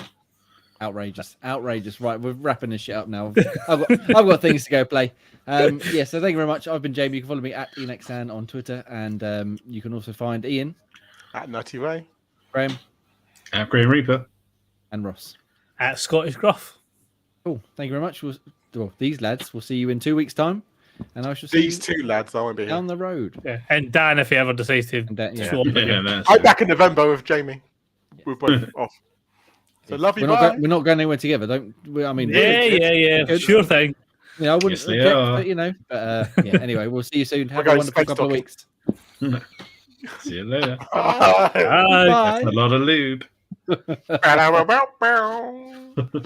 Outrageous. Right, we're wrapping this shit up now. I've got things to go play. So thank you very much. I've been Jamie. You can follow me at ENXAN on Twitter, and you can also find Ian At Nutty Ray. Graham At Graham Reaper. and Ross. At Scottish Gruff. Cool. Thank you very much. These lads, we'll see you in 2 weeks' time, and I shall see These two lads, I won't be you here. down the road. Yeah. And Dan, if he ever decides to show up again. That's I'm back in November with Jamie. We're both off. So love you, bye. We're not going anywhere together. Yeah. Good. Sure thing. I wouldn't Yes, they object, are. but anyway, we'll see you soon. Have We're a going wonderful space couple of docking. weeks. See you later. Bye. Bye. Bye. A lot of lube. Bow, bow, bow, bow.